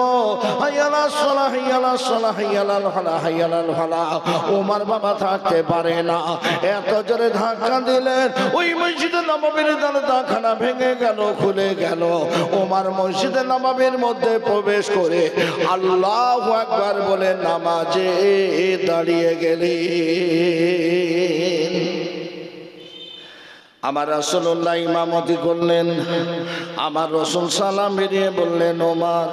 হাইয়া আলাস সালাহ, হাইয়া আলাস সালাহ, হাইয়া আলাল ফালাহ, হাইয়া আলাল ফালাহ। ওমর বাবা থাকতে পারে না, এত জোরে ধাক্কা দিলেন ওই মসজিদে নববীর দরজাখানা ভেঙে গেল, খুলে গেল। ওমর মসজিদে নববীর মধ্যে প্রবেশ করে আল্লাহু আকবার বলে নামাজে দাঁড়িয়ে গেলেন। আমার রাসূলুল্লাহ ইমামতি করলেন। আমার রাসূল সালাম ফিরিয়ে বললেন, ওমর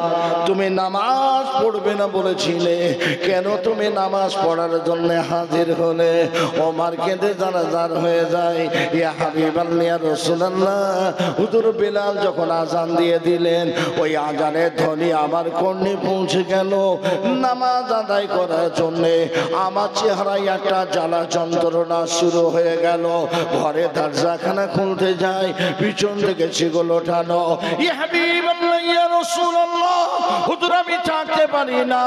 তুমি নামাজ পড়বে না বলেছিলে, কেন তুমি নামাজ পড়ার জন্য হাজির হলে? ওমর কেঁদে জানাজার হয়ে যায়, ইয়া হাবিবাল্লাহ, ইয়া রাসূলুল্লাহ, হুজুর বেলাল যখন আযান দিয়ে দিলেন ওই আযানের ধ্বনি আমার কর্ণে পৌঁছে গেল। নামাজ আদায় করার জন্য আমার চেহারায় একটা জ্বালা যন্ত্রণা শুরু হয়ে গেল। ঘরে দরজা খানা খুলতে যায়, পিছন থেকে ছিগল ওঠানো। ইয়া হাবিবাল্লাহ, ইয়া রাসূলুল্লাহ, হুজুর আমি থাকতে পারি না,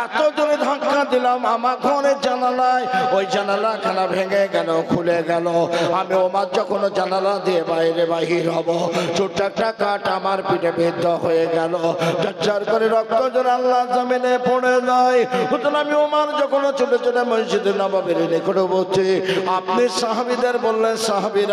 এত জোরে ধাক্কা দিলাম আমার ঘরের জানালায়, ওই জানালা খানা ভেঙে গেল, খুলে গেল। আমি ওমর যখন জানালা দিয়ে বাইরে বাহির হব, ছোট্ট একটা কাঠ আমার পিঠে বিদ্ধ হয়ে গেল, ঝরঝর করে রক্ত জোরে আল্লাহ জমিনে পড়ে যায়। হুজুর আমি ওমর যখন ছোট ছোট মসজিদে নববীর নিকটবর্তী, আপনি সাহাবীদের বললেন, সাহাবীরা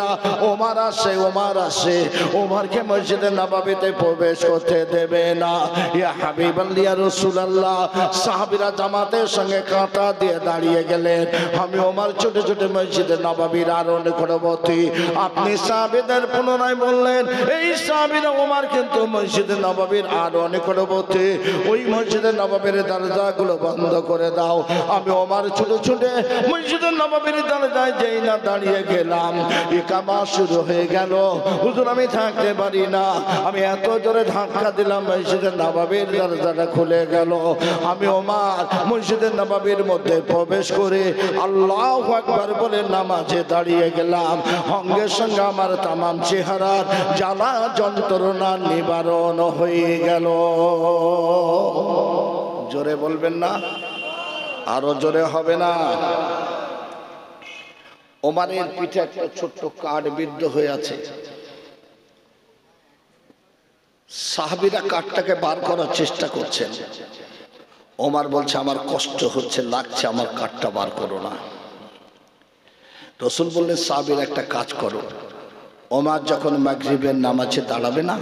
ওমর আসে, ওমর আসে, ওমরকে মসজিদে নববীতে প্রবেশ করতে দেবে না। ইয়া হাবিবাল্লাহ, ইয়া রাসূলুল্লাহ, সাহাবীরা জামাতের সঙ্গে কাঁটা দিয়ে দাঁড়িয়ে গেলেন। আমি ওমর ছোট ছোট মসজিদে নববীর আরো নিকটবর্তী। আপনি সাহাবীদের পুনরায় বললেন, এই সাহাবীরা ওমর কিন্তু মসজিদে নববীর আরো নিকটবর্তী, ওই মসজিদে নববীর দরজাগুলো বন্ধ করে দাও। আমি ওমর ছোট ছোট মসজিদে নববীর দরজায় যেই না দাঁড়িয়ে গেলাম, কামা শুরু হয়ে গেল। হুজুর আমি থাকতে পারি না, আমি এত জোরে ধাক্কা দিলাম মসজিদের নববীর দরজাটা খুলে গেল। আমি ওমর মসজিদের নববীর মধ্যে প্রবেশ করে আল্লাহু আকবার বলে নামাজে দাঁড়িয়ে গেলাম। সঙ্গে সঙ্গে আমার তামাম চেহারার জ্বালা যন্ত্রণা নিবারণ হয়ে গেল। জোরে বলবেন না? আরো জোরে হবে না? ওমরের পিঠে একটা ছোট্ট কাঠ বিদ্ধ হয়ে আছে। সাহাবীরা কাঠটাকে বার করার চেষ্টা করছেন। ওমর বলছে আমার কষ্ট হচ্ছে, লাগছে, আমার কাঠটা বার করো না। রাসূল বললেন সাহাবীরা একটা কাজ করো, ওমর যখন মাগরিবের নামাজে দাঁড়াবে না,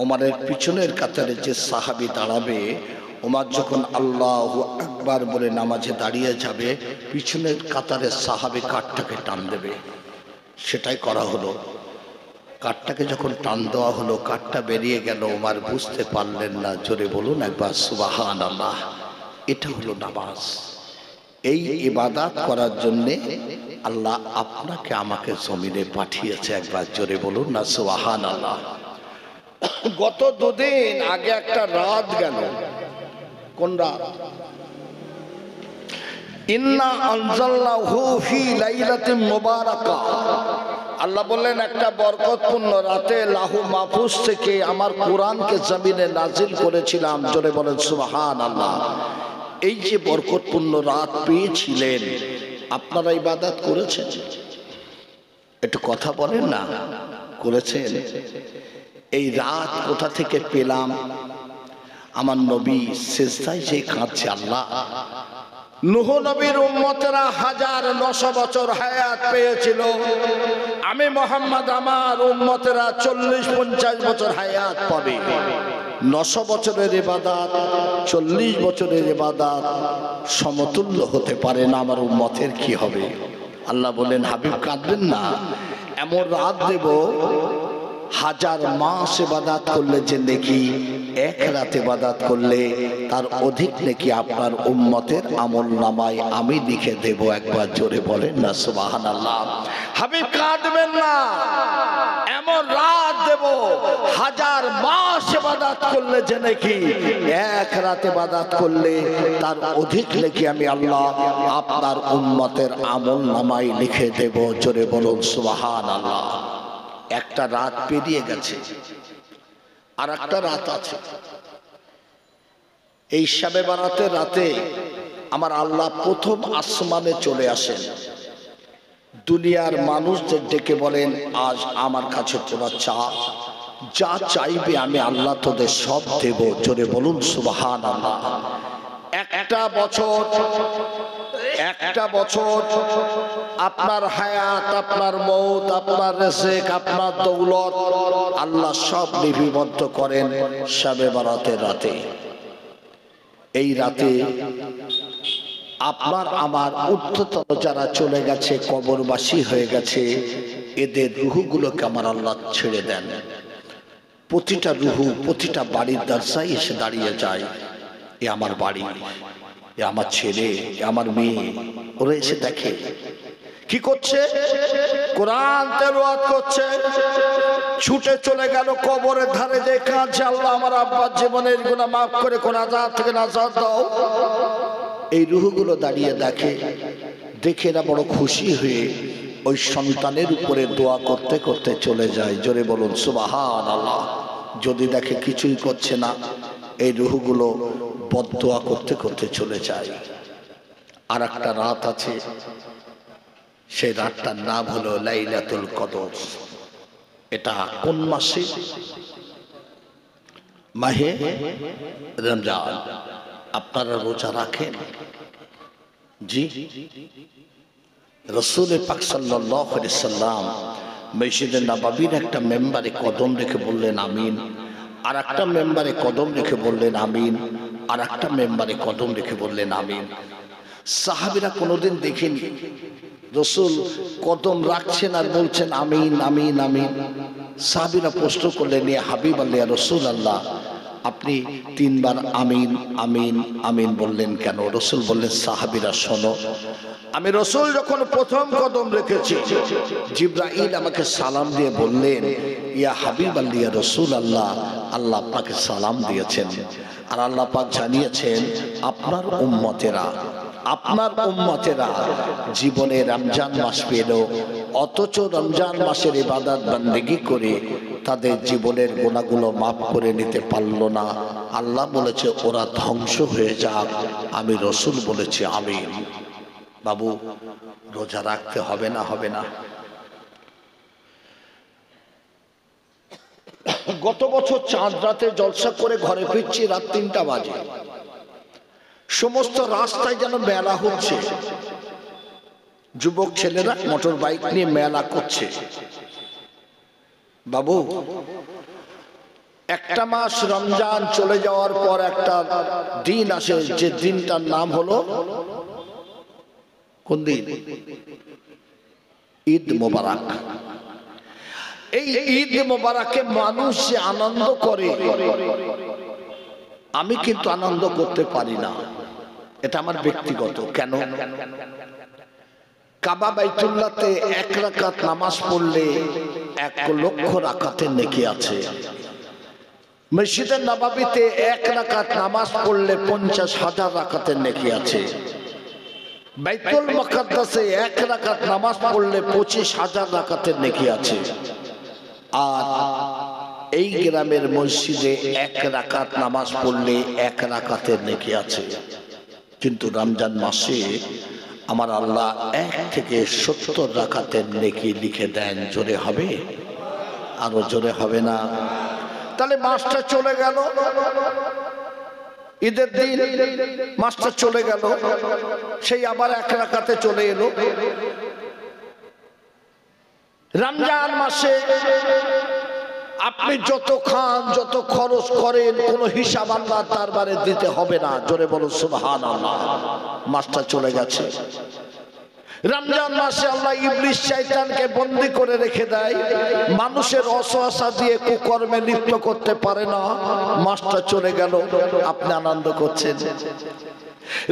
ওমরের পিছনের কাতারে যে সাহাবী দাঁড়াবে, ওমর যখন আল্লাহু আকবার বলে নামাজে দাঁড়িয়ে যাবে, পিছনের কাতারের সাহাবী কাঠটাকে টান দেবে। সেটাই করা হলো। কাঠটাকে যখন টান দেওয়া হলো, কাঠটা বেরিয়ে গেল। ওমর বুঝতে পারলেন না। জোরে বলুন একবার সুবহানাল্লাহ। এটা হলো নামাজ। এই ইবাদত করার জন্যে আল্লাহ আপনাকে আমাকে জমিনে পাঠিয়েছে। একবার জোরে বলুন না সুবহানাল্লাহ। গত দুদিন আগে একটা রাত গেল। কোন রাত? ইন্না আনজালনাহু ফি লাইলাতিন মুবারাকা। আল্লাহ বললেন একটা বরকতপূর্ণ রাতে লাহু মাহফুজ থেকে আমার কোরআনকে জমিনে নাজিল করেছিলাম। জোরে বলেন সুবহানাল্লাহ। এই যে বরকতপূর্ণ রাত পেয়েছিলেন, আপনারা ইবাদত করেছেন? একটু কথা বলেন না, করেছেন? এই রাত কোথা থেকে পেলাম? আমার নবী সিজদায় যে কাঁদছে, আল্লাহ নূহ নবীর উম্মতেরা 1900 বছর হায়াত পেয়েছিল, আমি মুহাম্মদ আমার উম্মতেরা 40-50 বছর হায়াত পাবে। 900 বছরের ইবাদত 40 বছরের ইবাদত সমতুল্য হতে পারে না। আমার উম্মতের কি হবে? আল্লাহ বলেন হাবিব কাঁদবেন না, এমন রাত দেব 1000 মাস ইবাদত করলে যে নেকি, এক রাত ইবাদত করলে তার অধিক নেকি আপনার উম্মতের আমল নামায় আমি লিখে দেব। একবার জোরে বলেন না সুবহানাল্লাহ। হাবিব কাঁদবেন না, এমন রাত দেব 1000 মাস ইবাদত করলে যে নেকি, এক রাত ইবাদত করলে তার অধিক নেকি আমি আল্লাহ আপনার উম্মতের আমল নামায় লিখে দেব। জোরে বলুন সুবহানাল্লাহ। একটা রাত পেরিয়ে গেছে, আর একটা রাত আছে। এই শবে বারাতের রাতে আমার আল্লাহ প্রথম আসমানে চলে আসেন। দুনিয়ার মানুষদের ডেকে বলেন আজ আমার কাছে তোরা যা চাইবে আমি আল্লাহ তোদের সব দেব। জোরে বলুন সুবহানাল্লাহ। একটা বছর আপনার হায়াত, আপনার মৌত, আপনার রিজিক, আপনার দৌলত আল্লাহ সব লিপিবদ্ধ করেন শবে বারাতের রাতে। এই রাতে আপনার আমার ঊর্ধ্বতন যারা চলে গেছে, কবরবাসী হয়ে গেছে, এদের রুহগুলোকে আমার আল্লাহ ছেড়ে দেন। প্রতিটা রুহু প্রতিটা বাড়ির দরজায় এসে দাঁড়িয়ে যায়, এ আমার বাড়ি, এ আমার ছেলে, এ আমার মেয়ে। ওরা এসে দেখে কি করছে, কোরআন তেলাওয়াত করছে। ছুটে চলে গেল কবরের ধারে, যে কাঁদছে আল্লাহ আমার আব্বার জীবনের গুনাহ মাফ করে কোন আযাব থেকে নাজাত দাও। এই রুহগুলো দাঁড়িয়ে দেখে এরা বড় খুশি হয়ে ওই সন্তানের উপরে দোয়া করতে করতে চলে যায়। জোরে বলুন সুবহানাল্লাহ। যদি দেখে কিছুই করছে না, এই রুহগুলো বদদোয়া করতে করতে চলে যায়। আর একটা রাত আছে, সেই রাতটার নাম হলো লাইলাতুল কদর। এটা কোন মাসে? মাহে রমজান। আপনারা রোজা রাখেন? জি। রাসূল পাক সাল্লাল্লাহু আলাইহি সাল্লাম মসজিদে নববীর একটা মেম্বারে কদম রেখে বললেন আমিন, আর একটা মেম্বারে কদম রেখে বললেন আমিন, আর একটা মেম্বারে কদম রেখে বললেন আমিন। সাহাবীরা কোনোদিন দেখেনি রাসূল কদম রাখছেন আর বলছেন আমিন আমিন আমিন। সাহাবীরা প্রশ্ন করলেন ইয়া হাবিব আল্লাহ, ইয়া রাসূলুল্লাহ, আপনি তিনবার আমিন আমিন আমিন বললেন কেন? রসুল বললেন, সাহাবীরা শোনো, আমি রসুল যখন প্রথম কদম রেখেছি, জিবরাইল আমাকে সালাম দিয়ে বললেন, ইয়া হাবিব আল্লাহ, ইয়া রসুল আল্লাহ, আল্লাহ আপনাকে সালাম দিয়েছেন। আর আল্লাহ পাক জানিয়েছেন, আপনার উম্মতেরা জীবনে রমজান মাস পেল, অথচ রমজান মাসের ইবাদত বন্দেগী করে তাদের জীবনের গুনাহগুলো মাফ করে নিতে পারল না। আল্লাহ বলেছে ওরা ধ্বংস হয়ে যাক। আমি রসুল বলেছি আমিন। বাবু, রোজা রাখতে হবে না? হবে না? গত বছর চাঁদ রাতে জলসা করে ঘরে ফিরছি, রাত 3টা বাজে। সমস্ত রাস্তায় যেন মেলা হচ্ছে, যুবক ছেলেরা মোটর বাইক নিয়ে মেলা করছে। বাবু, একটা মাস রমজান চলে যাওয়ার পর একটা দিন আসে, যে দিনটার নাম হলো কোন দিন? ঈদ মোবারক। এই ঈদ মোবারকে মানুষ যে আনন্দ করে, আমি কিন্তু আনন্দ করতে পারি না। এটা আমার ব্যক্তিগত। কেন? কাবা বাইতুল্লাহতে 1 রাকাত নামাজ পড়লে 1 লক্ষ রাকাতের নেকি আছে। মসজিদে নববীতে 1 রাকাত নামাজ পড়লে 50,000 রাকাতের নেকি আছে। বাইতুল মুকাদ্দাসে 1 রাকাত নামাজ পড়লে 25,000 রাকাতের নেকি আছে। আর এই গ্রামের মসজিদে 1 রাকাত নামাজ পড়লে 1 রাকাতের নেকি আছে। কিন্তু রমজান মাসে আমার আল্লাহ 1 থেকে 70 রাকাতের নেকি লিখে দেন। জোরে হবে? আরো জোরে হবে না? তাহলে মাসটা চলে গেল, ঈদের দিন মাসটা চলে গেল, সেই আবার 1 রাকাতে চলে এলো। রমজান মাসে আপনি যত খান, যত খরচ করেন, কোনো হিসাব আল্লাহ দরবারে দিতে হবে না। জোরে বলো সুবহানাল্লাহ। মাসটা চলে গেছে। রমজান মাসে আল্লাহ ইবলিস শয়তানকে বন্দী করে রেখে দেয়, মানুষের অসহায়তা দিয়ে কুকর্মে লিপ্ত করতে পারে না। মাসটা চলে গেল, আপনি আনন্দ করছেন।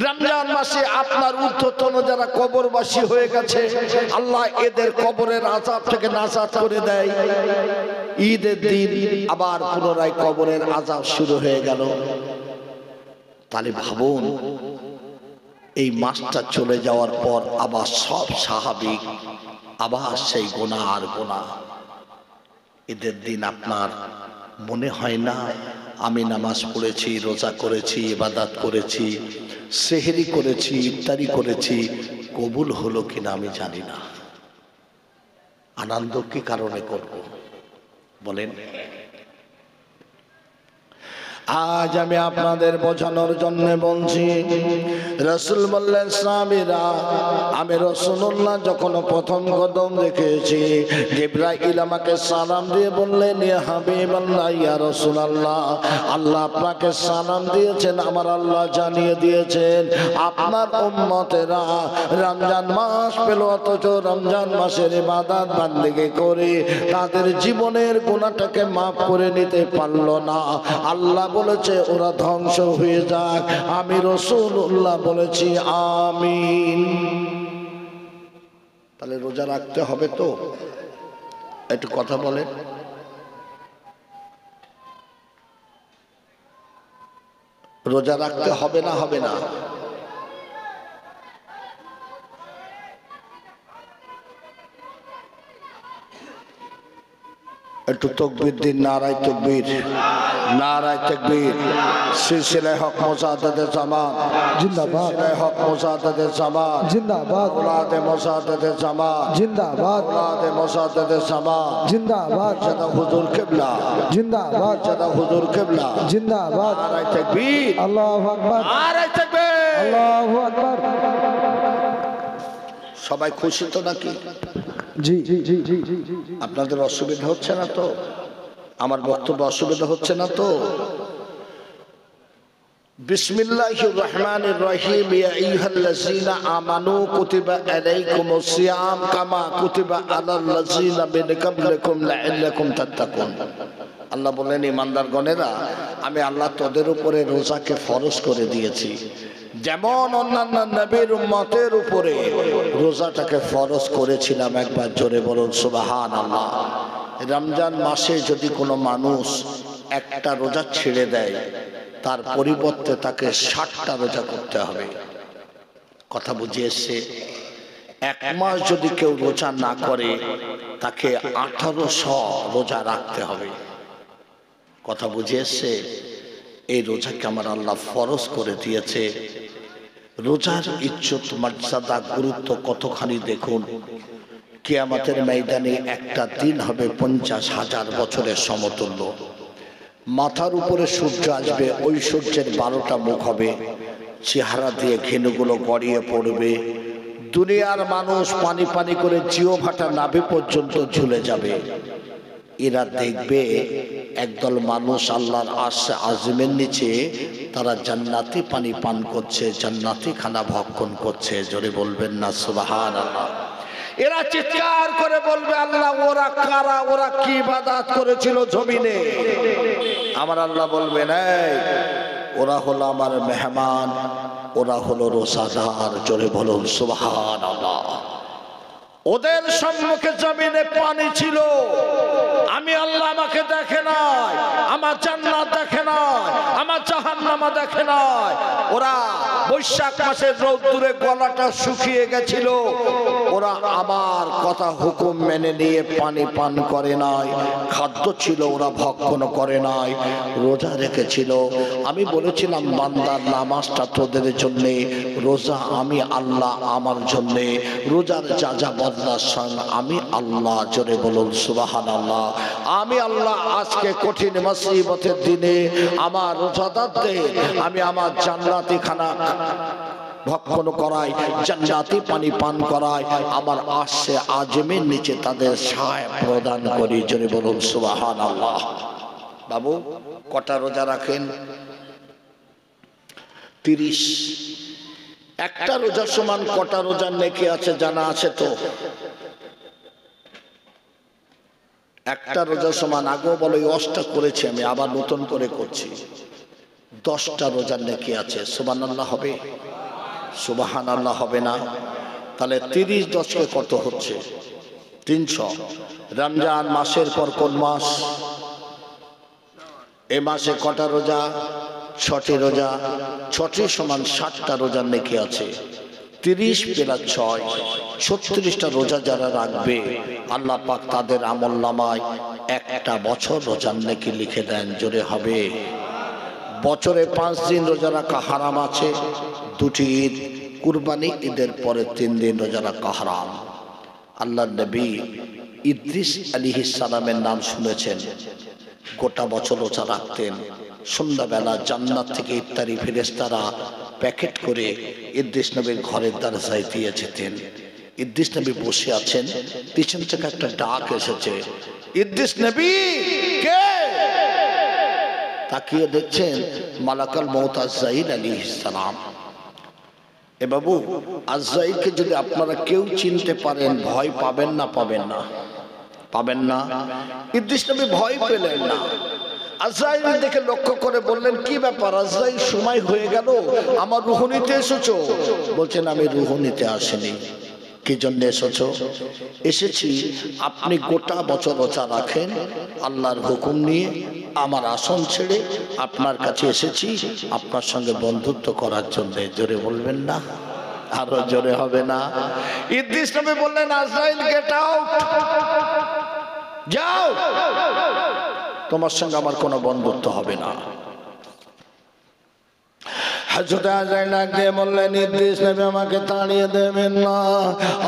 রমজান মাসে আপনার ঊর্ধ্বতন যারা কবরবাসী হয়ে গেছে, আল্লাহ এদের কবরের আযাব থেকে নাজাত করে দেয়। ঈদের দিন আবার পুনরায় কবরের আযাব শুরু হয়ে গেল। তাহলে ভাবুন, এই মাসটা চলে যাওয়ার পর আবার সব স্বাভাবিক, আবার সেই গুনাহ আর গুনাহ। ঈদের দিন আপনার মনে হয় না আমি নামাজ পড়েছি, রোজা করেছি, ইবাদত করেছি, সেহরি করেছি, ইফতারি করেছি, কবুল হলো কিনা আমি জানি না। আনন্দ কি কারণে করব বলেন? আজ আমি আপনাদের বোঝানোর জন্য বলছি। রাসূল বললেন, সাহাবীরা, আমি রাসূলুল্লাহ যখন প্রথম কদম রেখেছি, জিবরাইল আমাকে সালাম দিয়ে বললেন, ইয়া হাবিবাল্লাহ, ইয়া রাসূলুল্লাহ, আল্লাহ আপনাকে সালাম দিয়েছেন। আমার আল্লাহ জানিয়ে দিয়েছেন, আপনার উম্মতেরা রমজান মাস পেল, অথচ রমজান মাসের ইবাদত বন্দেগী করে তাদের জীবনের গুনাহটাকে মাফ করে নিতে পারল না। আল্লাহ বলেছে ওরা ধ্বংস হয়ে যাক। আমি রাসূলুল্লাহ বলেছি আমিন। তাহলে রোজা রাখতে হবে তো? একটু কথা বলেন। রোজা রাখতে হবে না? হবে না? একটু তকবীর দিন। নারায়ে তাকবীর, নারায়ে তাকবীর। সিলসিলায়ে হক মুজাদ্দেদে জামাত জিন্দাবাদ। সিলসিলায়ে হক মুজাদ্দেদে জামাত জিন্দাবাদ। ওলাদে মুজাদ্দেদে জামাত জিন্দাবাদ। ওলাদে মুজাদ্দেদে জামাত জিন্দাবাদ। জাদা হুজুর কিবলা জিন্দাবাদ। জাদা হুজুর কিবলা জিন্দাবাদ। নারায়ে তাকবীর, আল্লাহু আকবার, নারায়ে তাকবীর, আল্লাহু আকবার। সবাই খুশি তো নাকি? জি জি জি জি জি। আপনাদের অসুবিধা হচ্ছে না তো? আমার বক্তব্য অসুবিধা হচ্ছে না তো? বিসমিল্লাহির রহমানির রহিম। ইয়া আইয়ুহাল্লাযীনা আমানু কুতিবা আলাইকুমুস সিয়াম কামা কুতিবা আলাল লাযীনা মিন ক্বাবলিকুম লাআল্লাকুম তাত্তাকুন। আল্লাহ বললেন, ইমানদারগণেরা, আমি আল্লাহ তোদের উপরে রোজাকে ফরজ করে দিয়েছি, যেমন অন্যান্য নবীর উম্মতের উপরে রোজাটাকে ফরজ করেছিলাম। একবার জোরে বলুন সুবহানাল্লাহ। রমজান মাসে যদি কোনো মানুষ একটা রোজা ছেড়ে দেয়, তার পরিবর্তে তাকে 60টা রোজা করতে হবে। কথা বুঝে এসছে? এক মাস যদি কেউ রোজা না করে, তাকে 1800 রোজা রাখতে হবে। কথা বুঝে এসছে? এই রোজাকে আমার আল্লাহ ফরজ করে দিয়েছে। রোজার ইজ্জত, মর্যাদা, গুরুত্ব কতখানি দেখুন। কিয়ামতের ময়দানে একটা দিন হবে 50,000 বছরের সমতুল্য। মাথার উপরে সূর্য আসবে, ওই সূর্যের 12টা মুখ হবে, চেহারা দিয়ে ঘেনুগুলো গড়িয়ে পড়বে। দুনিয়ার মানুষ পানি পানি করে জিহ্বাটা নাভি পর্যন্ত ঝুলে যাবে। এরা দেখবে একদল মানুষ আল্লাহর আজমের নিচে তারা জান্নাতি পানি পান করছে, জান্নাতি খানা ভক্ষণ করছে। জোরে বলবেন না সুবহানাল্লাহ। এরা চিৎকার করে বলবে, আল্লাহ ওরা কারা, ওরা কি ইবাদত করেছিল জমিনে? আমার আল্লাহ বলবেন, এই ওরা হলো আমার মেহমান, ওরা হলো রোজাদার। জোরে বলুন সুবহানাল্লাহ। ওদের সম্মুখে জমিনে পানি ছিল, আমি আল্লাহ আমাকে দেখে নাই, আমার জান্নাত দেখে নাই, আমার জাহান্নাম দেখে নাই। ওরা বৈশাখ মাসের রৌদ্রে গলাটা শুকিয়ে গেছিল, ওরা আমার কথা হুকুম মেনে নিয়ে পানি পান করে নাই। খাদ্য ছিল, ওরা ভক্ষণ করে নাই, রোজা রেখেছিল। আমি বলেছিলাম, বান্দার নামাজটা তোদের জন্যে, রোজা আমি আল্লাহ আমার জন্যে। রোজার যা যা বদলার সঙ্গে আমি আল্লাহ। জোরে বলুন সুবহানাল্লাহ। আমি আল্লাহ আজকে কঠিন মুসিবতের দিনে আমার রোজাদারদের আমি আমার জান্নাতি খানা ভক্ষণ করাই, জান্নাতি পানি পান করাই, আমার আশে আজমের নিচে তাদের ছায়া প্রদান করি। জোরে বলুন সুবহানাল্লাহ। বাবু কটা রোজা রাখেন? 30। একটা রোজার সমান কটা রোজার নেকি আছে জানা আছে তো? একটা রোজার সমান, আগেও বলো 10টা করেছি আমি, আবার নতুন করে করছি, 10টা রোজার নেকি আছে। সুবহানাল্লাহ হবে? সুবহানাল্লাহ হবে না? তাহলে 30 10 কত হচ্ছে? 300। রমজান মাসের পর কোন মাস? এ মাসে কটা রোজা? 6টি রোজা। 6টি সমান 60টা রোজার নেকি আছে। 30 + 6 36টা রোজা যারা রাখবে, আল্লাহ পাক তাদের আমলনামায় একটা বছর রোজার নেকি লিখে দেন। জোরে হবে? বছরে 5 দিন রোজা রাখা হারাম আছে, 2টি ঈদ, কুরবানি ঈদের পরে 3 দিন রোজা রাখা হারাম। আল্লাহর নবী ইদ্রিস আলাইহিস সালামের নাম শুনেছেন, গোটা বছর রোজা রাখতেন। সন্ধ্যাবেলা জান্নাত থেকে ইফতারি ফেরেশতারা প্যাকেট করে ইদ্রিস নবীর ঘরের দরজায় দিয়ে যেতেন। ইদ্রিস নবী বসে আছেন, পিছন থেকে একটা ডাক এসেছে, ইদ্রিস নবী কে? তাকিয়ে দেখছেন মালাকুল মউত আজরাইল আলাইহিস সালাম। এ বাবু, আজরাইলকে যদি আপনারা কেউ চিনতে পারেন, ভয় পাবেন না? পাবেন না? পাবেন না? ইদ্রিস নবী ভয় পেলেন না। আজরাইল দেখে লক্ষ্য করে বললেন, কি ব্যাপার আজরাইল, সময় হয়ে গেল, আমার রূহ নিতে এসেছো? বলছেন, আমি রূহ নিতে আসিনি। কি জন্য এসেছো? এসেছি আপনি গোটা বছর রোজা রাখেন, আল্লাহর হুকুম নিয়ে আমার আসন ছেড়ে আপনার কাছে এসেছি আপনার সঙ্গে বন্ধুত্ব করার জন্য। জোরে বলবেন না? আরো জোরে হবে না? ইদ্রিস নবী বললেন, আজরাইল গেট আউট, যাও, তোমার সঙ্গে আমার কোনো বন্ধুত্ব হবে না। হযরত আজরাইল দিয়ে বললেন, ইদ্রিস নবী আমাকে তাড়িয়ে দেবেন না,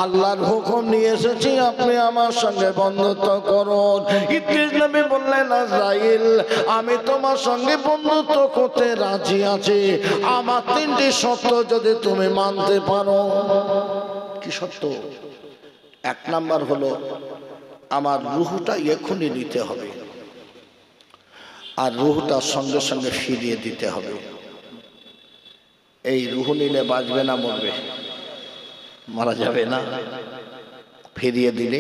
আল্লাহর হুকুম নিয়ে এসেছি, আপনি আমার সঙ্গে বন্ধুত্ব করুন। ইদ্রিস নবী বললেন, আজরাইল আমি তোমার সঙ্গে বন্ধুত্ব করতে রাজি আছি, আমার 3টি শর্ত যদি তুমি মানতে পারো। কি শর্ত? 1 নাম্বার হলো আমার রূহটা এখনই নিতে হবে, আর রূহটা সঙ্গে সঙ্গে ফিরিয়ে দিতে হবে। এই রূহ নিলে বাঁচবে না মরবে? মারা যাবে না? ফিরিয়ে দিলে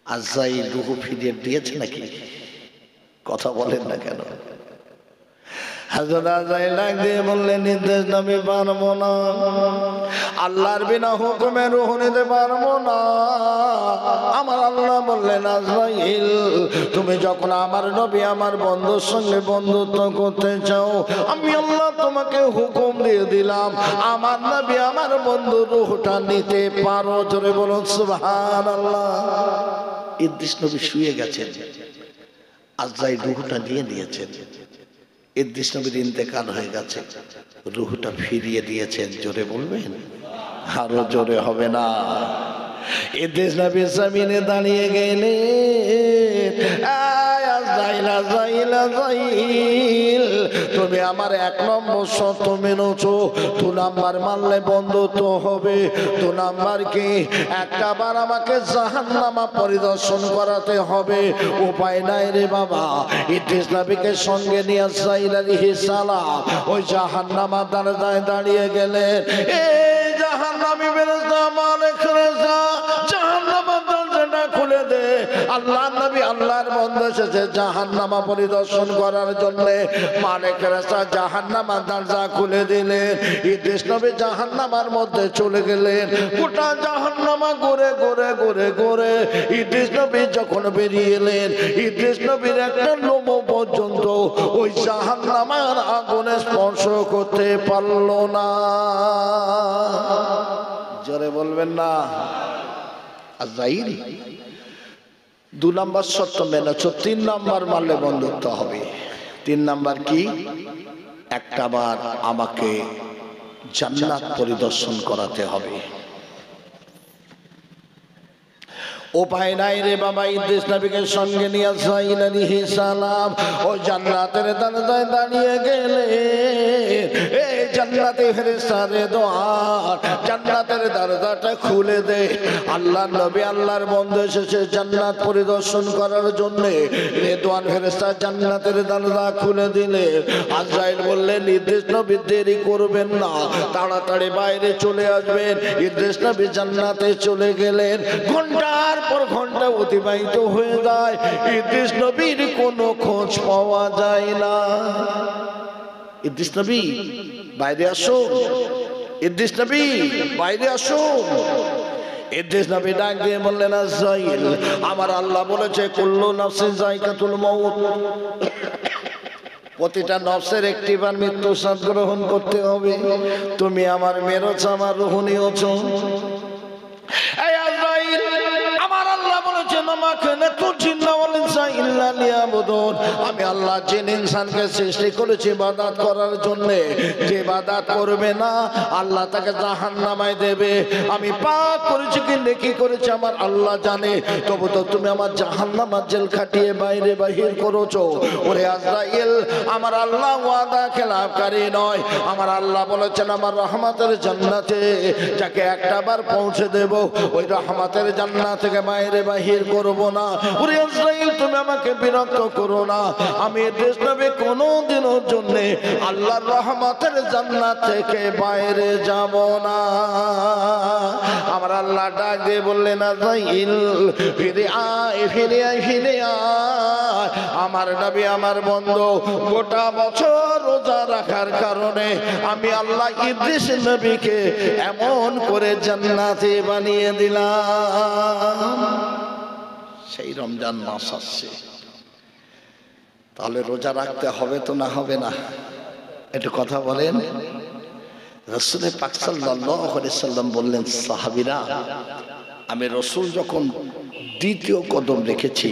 আজরাইল রূহ ফিরিয়ে দিয়েছে নাকি? কথা বলেন না কেন? হযরত আজরাইল ডাক দিয়ে বললেন, নির্দেশ নবী পারবো না, আল্লাহর বিনা হুকুমে রূহ নিতে পারবো না। আমার আল্লাহ বললেন, আজরাইল তুমি যখন আমার নবী আমার বন্ধুর সঙ্গে বন্ধুত্ব করতে চাও, আমি আল্লাহ তোমাকে হুকুম দিয়ে দিলাম, আমার নবী আমার বন্ধুর রূহটা নিতে পারো। জোরে বলুন সুবহানাল্লাহ। ইদ্রিস নবী শুয়ে গেছেন, আজরাইল রূহটা নিয়ে নিয়েছেন। ইদ্রিস নবীর ইন্তেকাল হয়ে গেছে, রূহটা ফিরিয়ে দিয়েছেন। জোরে বলবেন, আরো জোরে হবে না? ইদ্রিস নবী জমিনে দাঁড়িয়ে গেলেন, আজরাইল আজরাইল আজরাইল তুমি আমার 1 নম্বর শর্ত মেনেছো, 2 নাম্বার মানলে বন্ধুত্ব হবে। 2 নাম্বার কি, একটা বার আমাকে জাহান্নামা পরিদর্শন করাতে হবে। উপায় নাই রে বাবা। ইদ্রিস নবীকে সঙ্গে নিয়ে আজরাইল আলাইহিস সালাম ওই জাহান্নামার দরজায় দাঁড়িয়ে গেলেন। এই জাহান্নামী ফেরেশতা মালিক ফেরেশতা জাহান্নামার দরজাটা খুলে দে। আল্লাহর নবী আল্লাহর বন্ধু এসেছে জাহান্নামা পরিদর্শন করার জন্য। মালিক ফেরেশতা জাহান্নামার দরজা খুলে দিলেন। ইদ্রিস নবী জাহান্নামার মধ্যে চলে গেলেন। গোটা জাহান্নামা ঘুরে ঘুরে ঘুরে ঘুরে ইদ্রিস নবী যখন বেরিয়ে এলেন, ইদ্রিস নবীর একটা লোম পর্যন্ত ওই জাহান্নামার আগুনে স্পর্শ করতে পারল না। জোরে বলবেন না? আজরাইল 2 নাম্বার শর্ত মেনেছো, 3 নাম্বার মানলে বন্ধুত্ব হবে। 3 নাম্বার কি, একটা বার আমাকে জান্নাত পরিদর্শন করাতে হবে। উপায় নাই রে বাবা। ইদ্রিস নবীকে সঙ্গে নিয়ে আজরাইল আলাইহিস সালাম ওই জান্নাতের দরজায় দাঁড়িয়ে গেলেন। এই জান্নাতে ফেরেশতা রেদওয়ান জান্নাতের দরজাটা খুলে দে। আল্লাহর নবী আল্লাহর বন্ধু এসেছে জান্নাত পরিদর্শন করার জন্য। রেদওয়ান ফেরেশতা জান্নাতের দরজা খুলে দিলেন। আজরাইল বললেন, ইদ্রিস নবী দেরি করবেন না, তাড়াতাড়ি বাইরে চলে আসবেন। ইদ্রিস নবী জান্নাতে চলে গেলেন। ঘন্টার পর ঘন্টা অতিবাহিত হয়ে যায়, ইদ্রিস নবীর কোনো খোঁজ পাওয়া যায় না। ইদ্রিস নবী বাইরে আসো, ইদ্রিস নবী বাইরে আসো। ইদ্রিস নবী ডাক দিয়ে বললেন, আজরাইল আমার আল্লাহ বলেছে কুল্লু নাফসিন যায়কাতুল মাউত, প্রতিটা নফসের একটিবার মৃত্যু স্বাদ গ্রহণ করতে হবে। তুমি আমার মেরেছ, আমার রূহ নিয়েছো। এই আজরাইল আমার আল্লাহ বলেছেন আমাকে আমি আল্লাহ জিন ইনসানকে সৃষ্টি করেছি ইবাদত করার জন্য। যে ইবাদত করবে না আল্লাহ তাকে জাহান্নামায় দেবে। আমি পাপ করেছি কি নেকি করেছি আমার আল্লাহ জানে, তবু তো তুমি আমার জাহান্নামার জেল খাটিয়ে বাইরে বাহির করেছো। ওরে আজরাইল আমার আল্লাহ ওয়াদা খেলাপকারী নয়। আমার আল্লাহ বলেছেন আমার রহমতের জান্নাতে যাকে একটাবার পৌঁছে দেব, ওই রহমতের জান্নাত থেকে বাইরে বাহির করব না। ওরে আজরাইল তুমি আমাকে বিরক্ত করো না, আমি ইদ্রিস নবী কোনোদিনের জন্য আল্লাহর রহমতের জান্নাত থেকে বাইরে যাব না। আমার আল্লাহ ডাক দিয়ে বললেন, আজরাইল ফিরে আয়, ফিরে আয়, ফিরে আয়। আমার নবী আমার বন্ধু গোটা বছর রোজা রাখার কারণে আমি আল্লাহ ইদ্রিস নবীকে এমন করে জান্নাতে বানিয়ে দিলাম। সেই রমজান মাস আসছে, তাহলে রোজা রাখতে হবে তো না হবে না? একটু কথা বলেন। রাসূল পাক সাল্লাল্লাহু আলাইহি সাল্লাম বললেন, সাহাবীরা আমি রাসূল যখন দ্বিতীয় কদম রেখেছি,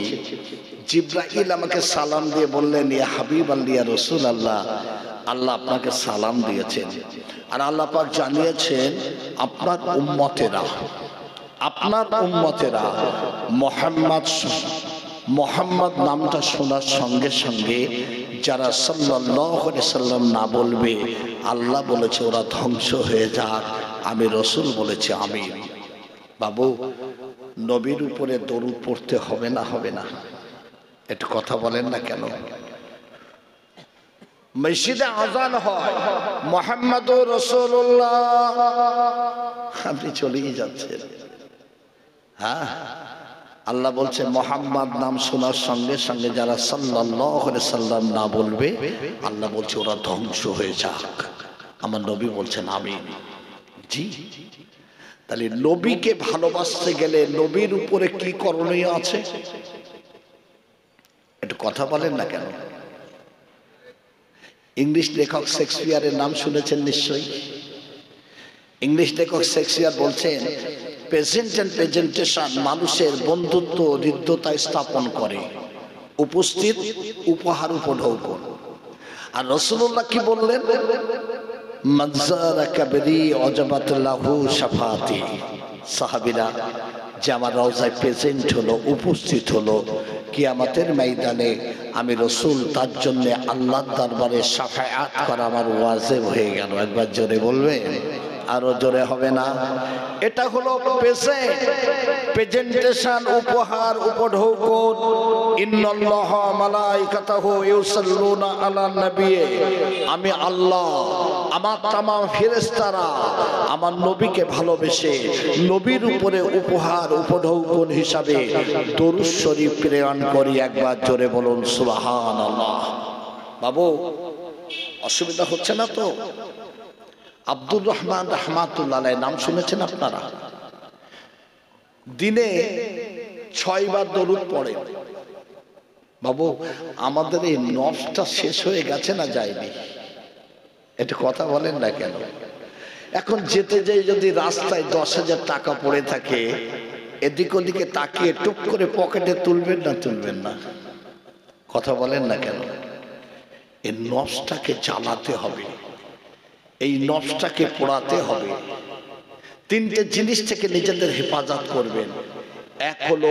জিবরাইল আমাকে সালাম দিয়ে বললেন, ইয়া হাবিব আল্লাহ, ইয়া রাসূল আল্লাহ, আল্লাহ আপনাকে সালাম দিয়েছেন আর আল্লাহ পাক জানিয়েছেন আপনার উম্মতেরা মোহাম্মদ নামটা শোনার সঙ্গে সঙ্গে যারা সাল্লাল্লাহু আলাইহি সাল্লাম না বলবে, আল্লাহ বলেছে ওরা ধ্বংস হয়ে যাক। আমি রাসূল বলেছি আমিন। বাবু, নবীর উপরে দরুদ পড়তে হবে না হবে না? একটু কথা বলেন না কেন? মসজিদে আজান হয় মুহাম্মাদুর রাসূলুল্লাহ, আপনি চলেই যাচ্ছেন। হ্যাঁ, আল্লাহ বলছে মোহাম্মদ নাম শোনার সঙ্গে সঙ্গে যারা সাল্লাল্লাহু আলাইহি সাল্লাম না বলবে, আল্লাহ বলছে ওরা ধ্বংস হয়ে যাক। আমার নবী বলছেন আমিন। জি, তাহলে নবীকে ভালোবাসতে গেলে নবীর উপরে কি করণীয় আছে একটু কথা বলেন না কেন? ইংলিশ লেখক শেক্সপিয়ারের নাম শুনেছেন নিশ্চয়ই। ইংলিশ লেখক শেক্সপিয়ার বলছেন প্রেজেন্ট এন্ড প্রেজেন্টেশন মানুষের বন্ধুত্ব হৃদ্যতা স্থাপন করে, উপস্থিত উপহার উপঢৌকন। আর রাসূলুল্লাহ কি বললেন? মানজারা কাবরি অজাবাত লাহু শাফাতি। সাহাবীরা যে আমার রওজায় প্রেজেন্ট হলো, উপস্থিত হলো, কিয়ামতের ময়দানে আমি রাসূল তার জন্য আল্লাহর দরবারে শাফায়াত করা আমার ওয়াজিব হয়ে গেল। একবার জোরে বলবেন, আরো জোরে হবে না? এটা হলো প্রেজেন্টেশন, উপহার উপঢৌকন। ইন্নাল্লাহা মালাইকাতাহু ইউসাল্লুনা আলান নবী। আমি আল্লাহ, আমার তামাম ফেরেশতারা আমার নবীকে ভালোবেসে নবীর উপরে উপহার উপঢৌকন হিসাবে দরুদ শরীফ প্রেরণ করি। একবার জোরে বলুন সুবহানাল্লাহ। বাবু অসুবিধা হচ্ছে না তো? আব্দুর রহমান রাহমাতুল্লাহ আলাইহি নাম শুনেছেন আপনারা? দিনে 6 বার দরুদ পড়ে। বাবু আমাদের এই নফসটা শেষ হয়ে গেছে না যায়নি? এটা কথা বলেন না কেন? এখন যেতে যাই যদি রাস্তায় 10,000 টাকা পড়ে থাকে, এদিক ওদিকে তাকিয়ে টুক করে পকেটে তুলবেন না তুলবেন না? কথা বলেন না কেন? এই নফসটাকে জ্বালাতে হবে, এই নফসটাকে পোড়াতে হবে। 3টে জিনিস থেকে নিজেদের হেফাজত করবেন। এক হলো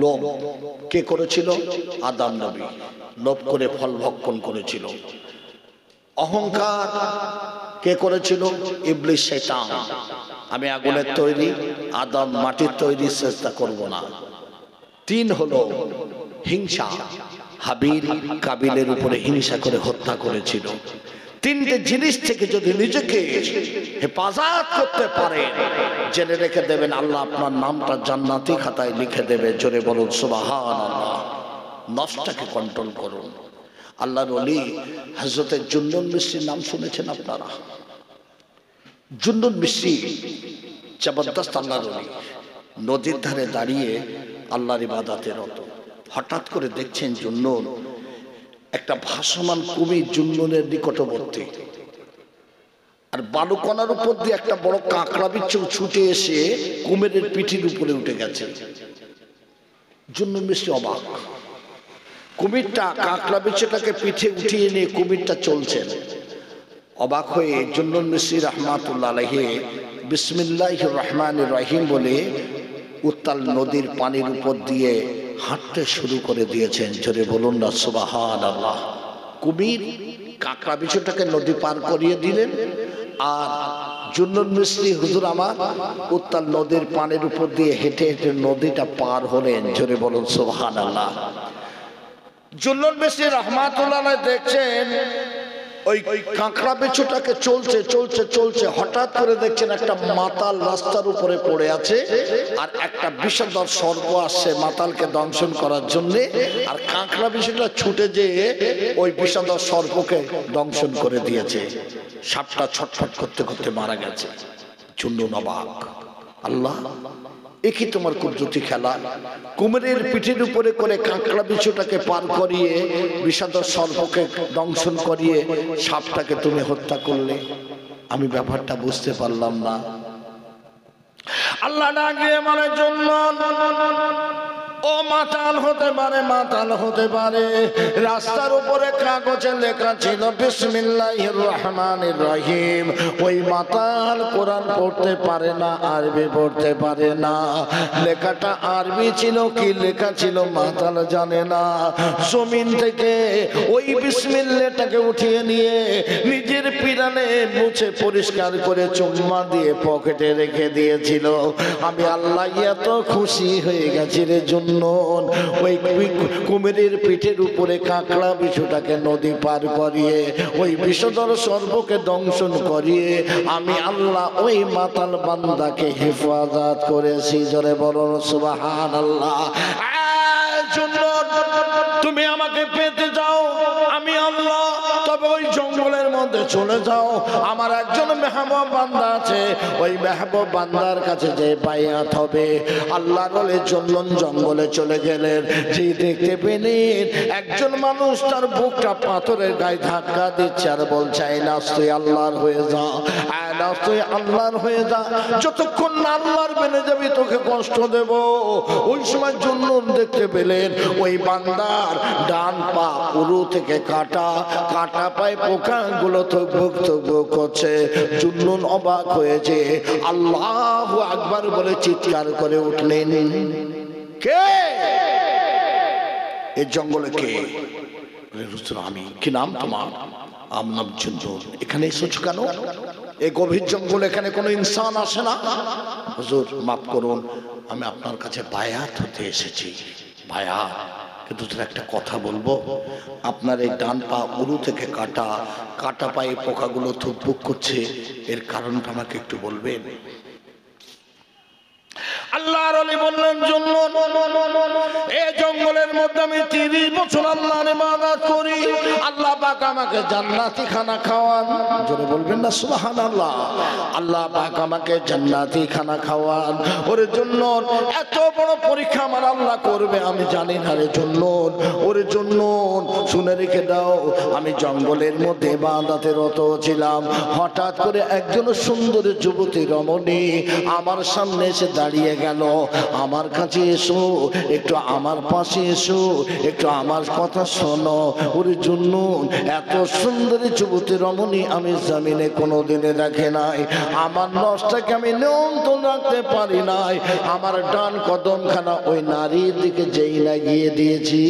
লোভ। কে করেছিল? আদম নবী লোভ করে ফল ভক্ষণ করেছিল। অহংকার কে করেছিল? ইবলিস শয়তান। আমি আগুনের তৈরি, আদম মাটির তৈরি, চেষ্টা করব না। 3 হলো হিংসা। হাবিল কাবিলের উপরে হিংসা করে হত্যা করেছিল। 3টে জিনিস থেকে যদি নিজেকে হেফাজত করতে পারে, জেনে রেখে দেবেন আল্লাহ আপনার নামটা জান্নাতি খাতায় লিখে দেবে। জোরে বলুন সুবহানাল্লাহ। নফসটাকে কন্ট্রোল করুন। আল্লাহর ওলি হযরত জুন্নুন মিশরীর নাম শুনেছেন আপনারা? জুন্নুন মিশরী জবরদস্ত আল্লাহর ওলি, নদীর ধারে দাঁড়িয়ে আল্লাহর ইবাদতে রত। হঠাৎ করে দেখছেন জুন্নুন একটা ভাসমান কুমির জুন্নুনের নিকটবর্তী, আর বালুকণার উপর দিয়ে একটা বড় কাঁকড়া বিচ্ছু ছুটে এসে কুমিরের পিঠির উপরে উঠে গেছে। জুন্নুন মিশরী অবাক। কুমিরটা কাঁকড়া বিচ্ছুটাকে পিঠে উঠিয়ে নিয়ে কুমিরটা চলছেন। অবাক হয়ে জুন্নুন মিশরী রাহমাতুল্লাহ আলাইহি বিসমিল্লাহির রহমানির রহিম বলে উত্তাল নদীর পানির উপর দিয়ে হাঁটতে শুরু করে দিয়েছেন। জোরে বলুন না সুবহানাল্লাহ। কুমির কাঁকড়া বিচ্ছুটাকে নদী পার করিয়ে দিলেন, আর জুন্নুন মিশরী হুজুর আমার উত্তাল নদীর পানির উপর দিয়ে হেঁটে হেঁটে নদীটা পার হলেন। জোরে বলুন সুবহানাল্লাহ। জুন্নুন মিশরী রাহমাতুল্লাহ আলাইহি দেখছেন ওই কাঁকড়া বিচ্ছুটাকে চলছে চলছে চলছে, হঠাৎ করে দেখছেন একটা মাতাল রাস্তার উপরে পড়ে আছে, আর একটা বিষধর সর্প আসছে মাতালকে দংশন করার জন্য, আর কাঁকড়া বিচ্ছুটা ছুটে যেয়ে ওই বিষধর সর্পকে দংশন করে দিয়েছে। সাপটা ছটফট করতে করতে মারা গেছে। জুন্নুন অবাক, আল্লাহ এ কি তোমার কুদরতি খেলা? কুমিরের পিঠের উপরে করে কাঁকড়া বিচ্ছুটাকে পার করিয়ে বিষধর সর্পকে দংশন করিয়ে সাপটাকে তুমি হত্যা করলে। আমি ব্যাপারটা বুঝতে পারলাম না। আল্লাহ না গিয়ে মানে জুন্নুন ও মাতাল হতে পারে, মাতাল হতে পারে। রাস্তার উপরে কাগজে লেখা ছিল বিসমিল্লাহির রহমানির রহিম। ওই মাতাল কোরআন পড়তে পারে না, আরবি পড়তে পারে না। লেখাটা আরবি ছিল কি লেখা ছিল মাতাল জানে না। জমিন থেকে ওই বিসমিল্লাহটাকে উঠিয়ে নিয়ে নিজের পিরানে মুছে পরিষ্কার করে চুম্মা দিয়ে পকেটে রেখে দিয়েছিল। আমি আল্লাহ এত খুশি হয়ে গেছি রে জন্য জন্য ওই কুমিরের পিঠের উপরে কাঁকড়া বিশুটাকে নদী পার করিয়ে ওই বিষধর সর্পকে দংশন করিয়ে আমি আল্লাহ ওই মাতাল বান্দাকে হেফাজত করেছি। জোরে বলুন সুবহানাল্লাহ। তুমি আমাকে পেতে যাও আমি আল্লাহ, তবে ওই জঙ্গলের মধ্যে চলে যাও। আমার একজন মেহবুব বান্দা আছে, ওই মেহবুব বান্দার কাছে যে বাইয়াত হবে। আল্লাহর ওলি চললেন, জঙ্গলে চলে গেলেন। যে দেখতে পেলেন একজন মানুষ তার বুকটা পাথরের গায়ে ধাক্কা দিচ্ছে আর বলছে নাস তুই আল্লাহর হয়ে যা, নাস তুই আল্লাহর হয়ে যা, যতক্ষণ না আল্লাহর বেনে যাবি তোকে কষ্ট দেব। ওই সময় জুন্নুন দেখতে পেলেন ওই বান্দার ডান পা উরু থেকে কাটা, কাটা পায়ে পোকাগুলো থুকবুক থুকবুক করছে। জুন্নুন অবাক হয়েছে, আল্লাহু আকবার বলে চিৎকার করে উঠলেন, কে এই জঙ্গলে কে? আমি। কি নাম তোমার? আমার জুন্নুন। এখানে এসেছো কেন? এই গভীর জঙ্গলে এখানে কোনো ইনসান আসে না। হুজুর মাফ করুন, আমি আপনার কাছে বায়াত হতে এসেছি। বায়াত? কিন্তু একটা কথা বলবো, আপনার এই ডান পা উরু থেকে কাটা, কাটা পায়ে পোকাগুলো থুকবুক করছে, এর কারণটা আমাকে একটু বলবেন? আল্লাহর ওলি বললেন, জুন্নুন এই জঙ্গলের মধ্যে আমি 30 বছর আল্লাহর ইবাদত করি, আল্লাহ পাক আমাকে জান্নাতি খানা খাওয়ান। জোরে বলবেন না সুবহানাল্লাহ। আল্লাহ পাক আমাকে জান্নাতি খানা খাওয়ান। ওরে জুন্নুন, এত বড় পরীক্ষা আমার আল্লাহ করবে আমি জানি না রে জুন্নুন। ওরে জুন্নুন শুনে রেখে দাও, আমি জঙ্গলের মধ্যে ইবাদতে রত ছিলাম। হঠাৎ করে একজন সুন্দর যুবতী রমণী আমার সামনে এসে দাঁড়িয়ে গেল। আমার কাছে এসো, একটু আমার পাশে এসো, একটু আমার কথা শোনো। ওরে জুন্নুন, এত সুন্দরী যুবতী রমণী আমি জমিনে কোনোদিনে দেখে নাই। আমার নষ্টাকে আমি নিয়ন্ত্রণ রাখতে পারি নাই। আমার ডান কদমখানা ওই নারীর দিকে যেই লাগিয়ে দিয়েছি,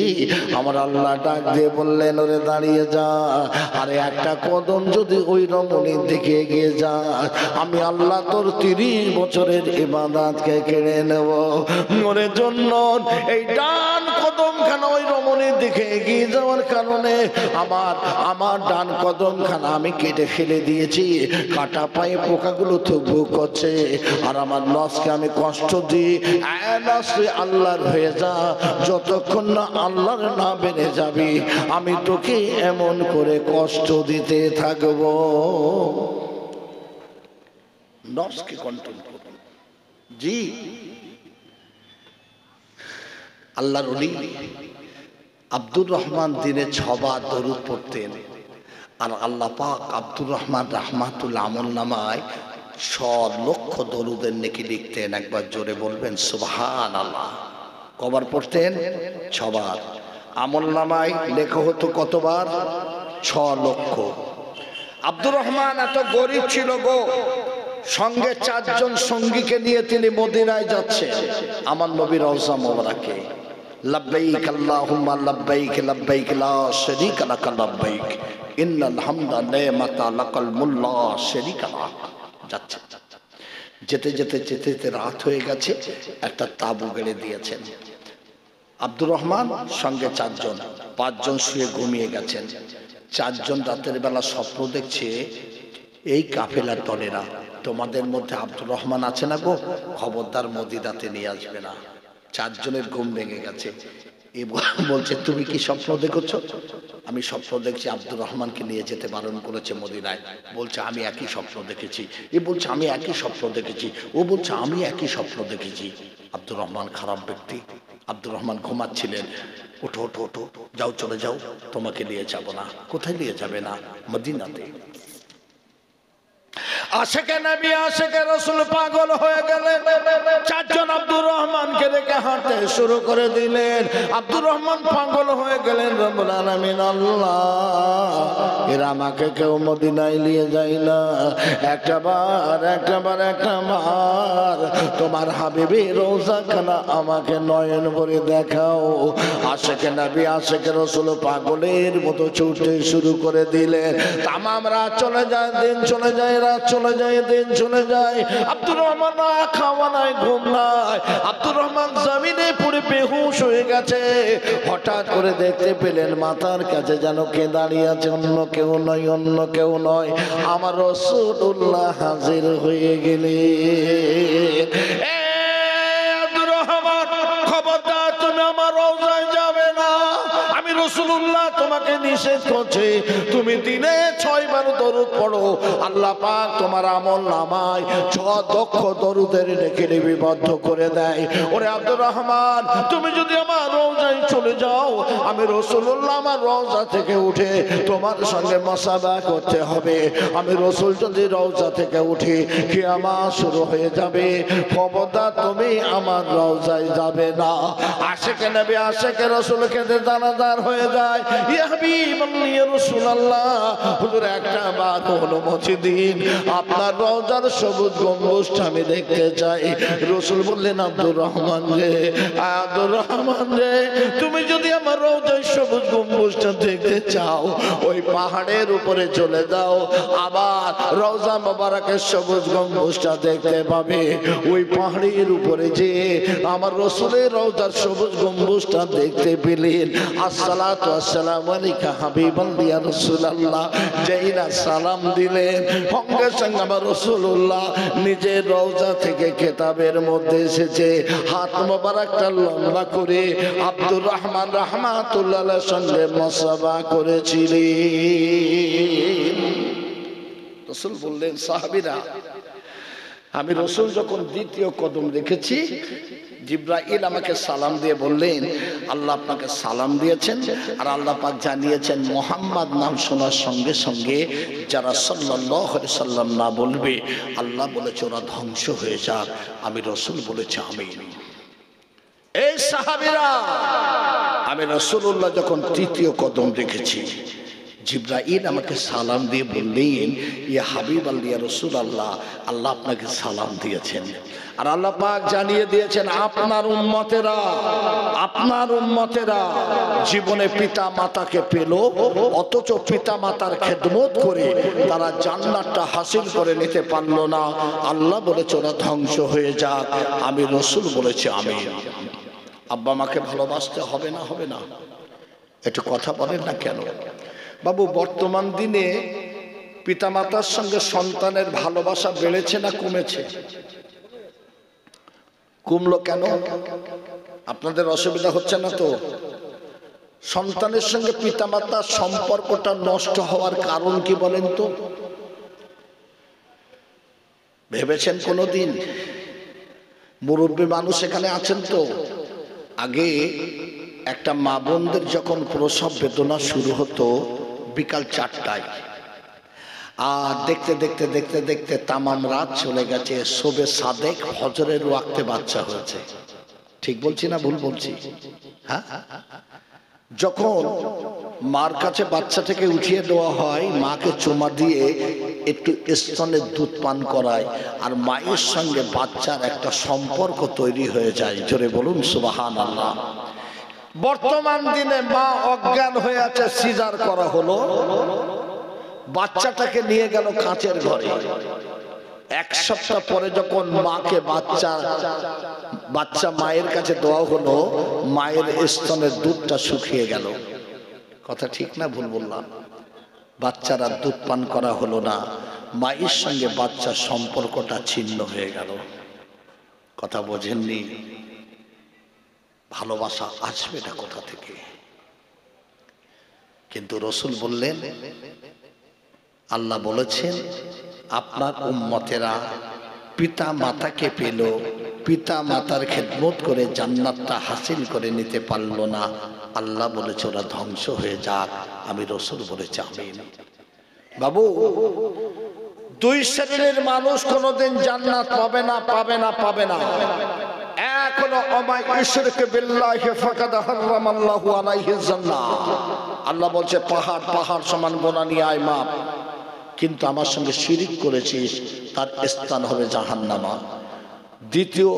আমার আল্লাহ ডাক দিয়ে বললেন, ওরে দাঁড়িয়ে যা। আরে একটা কদম যদি ওই রমণীর দিকে এগিয়ে যা, আমি আল্লাহ তোর 30 বছরের ইবাদতকে কেড়ে নেব। ওরে জুন্নুন, এই ডান কদমখানা ওই রমণীর দিকে এগিয়ে যাওয়ার কারণে আমার ডান কদমখানা আমি কেটে ফেলে দিয়েছি। কাটা পায়ে পোকাগুলো থুকবুক করছে আর আমার নসকে আমি কষ্ট দিই। আল্লাহর হয়ে যা, যতক্ষণ না আল্লাহর না বেড়ে যাবি আমি তোকে এমন করে কষ্ট দিতে থাকবো। নফসকে কন্ট্রোল করুন। জি, আল্লাহর ওলি আব্দুর রহমান দিনে 6 বার দরুদ পড়তেন। আর আল্লাহ পাক আব্দুর রহমান রাহমাতুল্লাহ আমলনামায় 100 লক্ষ দরুদের নেকি লিখতেন। একবার জোরে বলবেন সুবহানাল্লাহ। কবার পড়তেন? 6 বার। আমলনামায় লেখা হতো কতবার? 6 লক্ষ। আব্দুর রহমান এত গরিব ছিল গো, সঙ্গে 4 জন সঙ্গীকে নিয়ে তিনি মদিনায় যাচ্ছেন আমার নবীর রওজা মোবারকে। লব্বাইক আল্লাহুম্মা লব্বাইক লব্বাইক লা শারীকা লাক লব্বাইক ইন্নাল হামদা নি'মাতা লাকাল মুলক লা শারীকা লাক। যাচ্ছে যেতে যেতে যেতে যেতে রাত হয়ে গেছে, একটা তাঁবু গেড়ে দিয়েছেন। আব্দুর রহমান সঙ্গে 4 জন, 5 জন শুয়ে ঘুমিয়ে গেছেন। 4 জন রাতের বেলা স্বপ্ন দেখছে, এই কাফেলার দলেরা তোমাদের মধ্যে আব্দুর রহমান আছে না গো, খবরদার মদিনাতে নিয়ে আসবে না। 4 জনের ঘুম ভেঙে গেছে। এ বলছে, তুমি কি স্বপ্ন দেখেছো? আমি স্বপ্ন দেখছি আব্দুর রহমানকে নিয়ে যেতে বারণ করেছে মদিনায়। বলছে আমি একই স্বপ্ন দেখেছি। এ বলছে আমি একই স্বপ্ন দেখেছি। ও বলছে আমি একই স্বপ্ন দেখেছি। আব্দুর রহমান খারাপ ব্যক্তি। আব্দুর রহমান ঘুমাচ্ছিলেন। ওঠো ওঠো ওঠো, যাও চলে যাও, তোমাকে নিয়ে যাব না। কোথায় নিয়ে যাবে না? মদিনাতে। আশেকে নবী আশেকে রাসূল পাগল হয়ে গেলেন। 4 জন আব্দুর রহমানকে রেখে হাঁটতে শুরু করে দিলেন। আব্দুর রহমান পাগল হয়ে গেলেন। রব্বুল আলামিন, আল্লাহ এরা আমাকে কেউ মদিনায় নিয়ে যায় না। একটাবার তোমার হাবিবের রওজাখানা আমাকে নয়ন ভরে দেখাও। আশেকে নবী আশেকে রাসূল পাগলের মতো ছুটতে শুরু করে দিলেন। তামাম রাত চলে যায়, দিন চলে যায়, রাত চলে যায়, দিন চলে যায়। আব্দুর রহমান না খাওয়া নাই, ঘুম নাই। আব্দুর রহমান জমিনে পড়ে বেহুশ শুয়ে গেছে। হঠাৎ করে দেখতে পেলেন মাথার কাছে যেন কে দাঁড়িয়ে আছে, অন্য কেউ নয়, অন্য কেউ নয়, আমার রাসূলুল্লাহ হাজির হয়ে গেলেন। আব্দুর রহমান, খবরদার তুমি আমার রওজায় যাবে না। আমি রাসূলুল্লাহ তোমাকে নিষেধ করছি, তুমি দিনে 6 বার দরুদ পড়ো। আল্লাহ পাক তোমার আমল নামায় 6 দক্ষ দরুদের লেখে লিপিবদ্ধ করে দেয়। ওরে আব্দুর রহমান, তুমি যদি আমার রওজায় চলে যাও, আমি রাসূলুল্লাহ আমার রওজা থেকে উঠে তোমার সঙ্গে মুসাফা করতে হবে। আমি রাসূল যদি রওজা থেকে উঠি, কিয়ামত শুরু হয়ে যাবে। খবরদার তুমি আমার রওজায় যাবে না। আশিকে নবী আশিকে রাসূল কেঁদে দানাদার হয়ে যায়। ইয়া হাবিবাল্লাহ, ইয়া রাসূলুল্লাহ, হুজুর একটা বার অনুমতি দিন, আপনার রওজার সবুজ গম্বুজটা আমি দেখতে চাই। রাসূল বললেন, আব্দুর রহমান রে, আব্দুর রহমান রে, তুমি যদি আমার রওজার সবুজ গম্বুজটা দেখতে চাও, ওই পাহাড়ের উপরে চলে যাও, আবার রওজা মোবারকের সবুজ গম্বুজটা দেখতে পাবে। ওই পাহাড়ের উপরে যে আমার রাসূলের রওজার সবুজ গম্বুজটা দেখতে পেলেন। আসসালাতু ওয়াসসালামু আলাইকা হাবিবাল্লাহ ইয়া রাসূলুল্লাহ, যেইনা সালাম দিলেন, সঙ্গে সঙ্গে আমার রাসূলুল্লাহ নিজের রওজা থেকে কিতাবের মধ্যে এসেছে, হাত মোবারকটা লম্বা করে আব্দুর রহমান রাহমাতুল্লাহ আলাইহির সঙ্গে মুসাফা করেছিলেন। রাসূল বললেন, সাহাবীরা, আমি রাসূল যখন দ্বিতীয় কদম রেখেছি, জিবরাইল আমাকে সালাম দিয়ে বললেন, আল্লাহ আপনাকে সালাম দিয়েছেন, আর আল্লাহ পাক জানিয়েছেন মুহাম্মদ নাম শোনার সঙ্গে সঙ্গে যারা সাল্লাল্লাহু আলাইহি সাল্লাম না বলবে, আল্লাহ বলেছে ওরা ধ্বংস হয়ে যাক। আমি রাসূল বলেছি আমিন। এই সাহাবীরা, আমি রাসূলুল্লাহ যখন তৃতীয় কদম রেখেছি, জিবরাইল আমাকে সালাম দিয়ে বললেন, ইয়া হাবিবাল্লাহ ইয়া রাসূলুল্লাহ, আল্লাহ আপনাকে সালাম দিয়েছেন, আর আল্লাহ পাক জানিয়ে দিয়েছেন আপনার উম্মতেরা জীবনে পিতা মাতাকে পেল, অথচ পিতা মাতার খেদমত করে তারা জান্নাতটা হাসিল করে নিতে পারলো না। আল্লাহ বলেছে ওরা ধ্বংস হয়ে যাক। আমি রাসূল বলেছি আমিন। আব্বা মাকে ভালোবাসতে হবে না? হবে না? একটু কথা বলেন না কেন বাবু? বর্তমান দিনে পিতামাতার সঙ্গে সন্তানের ভালোবাসা বেড়েছে না কমেছে? কমলো কেন? আপনাদের অসুবিধা হচ্ছে না তো? সন্তানের সঙ্গে পিতামাতার সম্পর্কটা নষ্ট হওয়ার কারণ কি বলেন তো? ভেবেছেন কোনোদিন? মুরব্বী মানুষ এখানে আছেন তো? আগে একটা মা বোনদের যখন প্রসব বেদনা শুরু হতো বিকাল 4টায়, আর দেখতে দেখতে দেখতে দেখতে তামাম রাত চলে গেছে, শোবে সাদেক ফজরের ওয়াক্তে বাচ্চা হয়েছে। ঠিক বলছি না ভুল বলছি? হ্যাঁ, যখন মার কাছে বাচ্চাটাকে উঠিয়ে দেওয়া হয়, মাকে চুমা দিয়ে একটু স্তনের দুধ পান করায়, আর মায়ের সঙ্গে বাচ্চার একটা সম্পর্ক তৈরি হয়ে যায়। জোরে বলুন সুবহানাল্লাহ। বর্তমান দিনে মা অজ্ঞান হয়ে আছে, সিজার করা হলো, বাচ্চাটাকে নিয়ে গেল কাঁচের ঘরে। 1 সপ্তাহ পরে যখন মাকে বাচ্চা মায়ের কাছে দেওয়া হলো, মায়ের স্তনের দুধটা শুকিয়ে গেল। কথা ঠিক না ভুল বললাম? বাচ্চারা দুধ পান করা হলো না, মায়ের সঙ্গে বাচ্চার সম্পর্কটা ছিন্ন হয়ে গেল। কথা বোঝেননি? ভালোবাসা আসবে না কোথা থেকে? কিন্তু রাসূল বললেন, আল্লাহ বলেছেন আপনার উম্মতেরা পিতা মাতাকে পেল, পিতা মাতার খেদমত করে জান্নাতটা হাসিল করে নিতে পারলো না। আল্লাহ বলেছে ওরা ধ্বংস হয়ে যাক। আমি রাসূল বলেছি আমিন। বাবু, 2 শ্রেণীর মানুষ কোনোদিন জান্নাত পাবে না, পাবে না, পাবে না। এক হলো ওমাই ইশরিক বিল্লাহি ফাকাদ হারামাল্লাহু আলাইহি জান্নাহ। আল্লাহ বলছে পাহাড় পাহাড় সমান গোনা নিয়ে আয় মাপ, কিন্তু আমার সঙ্গে শিরিক করেছিস, তার স্থান হবে জাহান্নামা। দ্বিতীয়,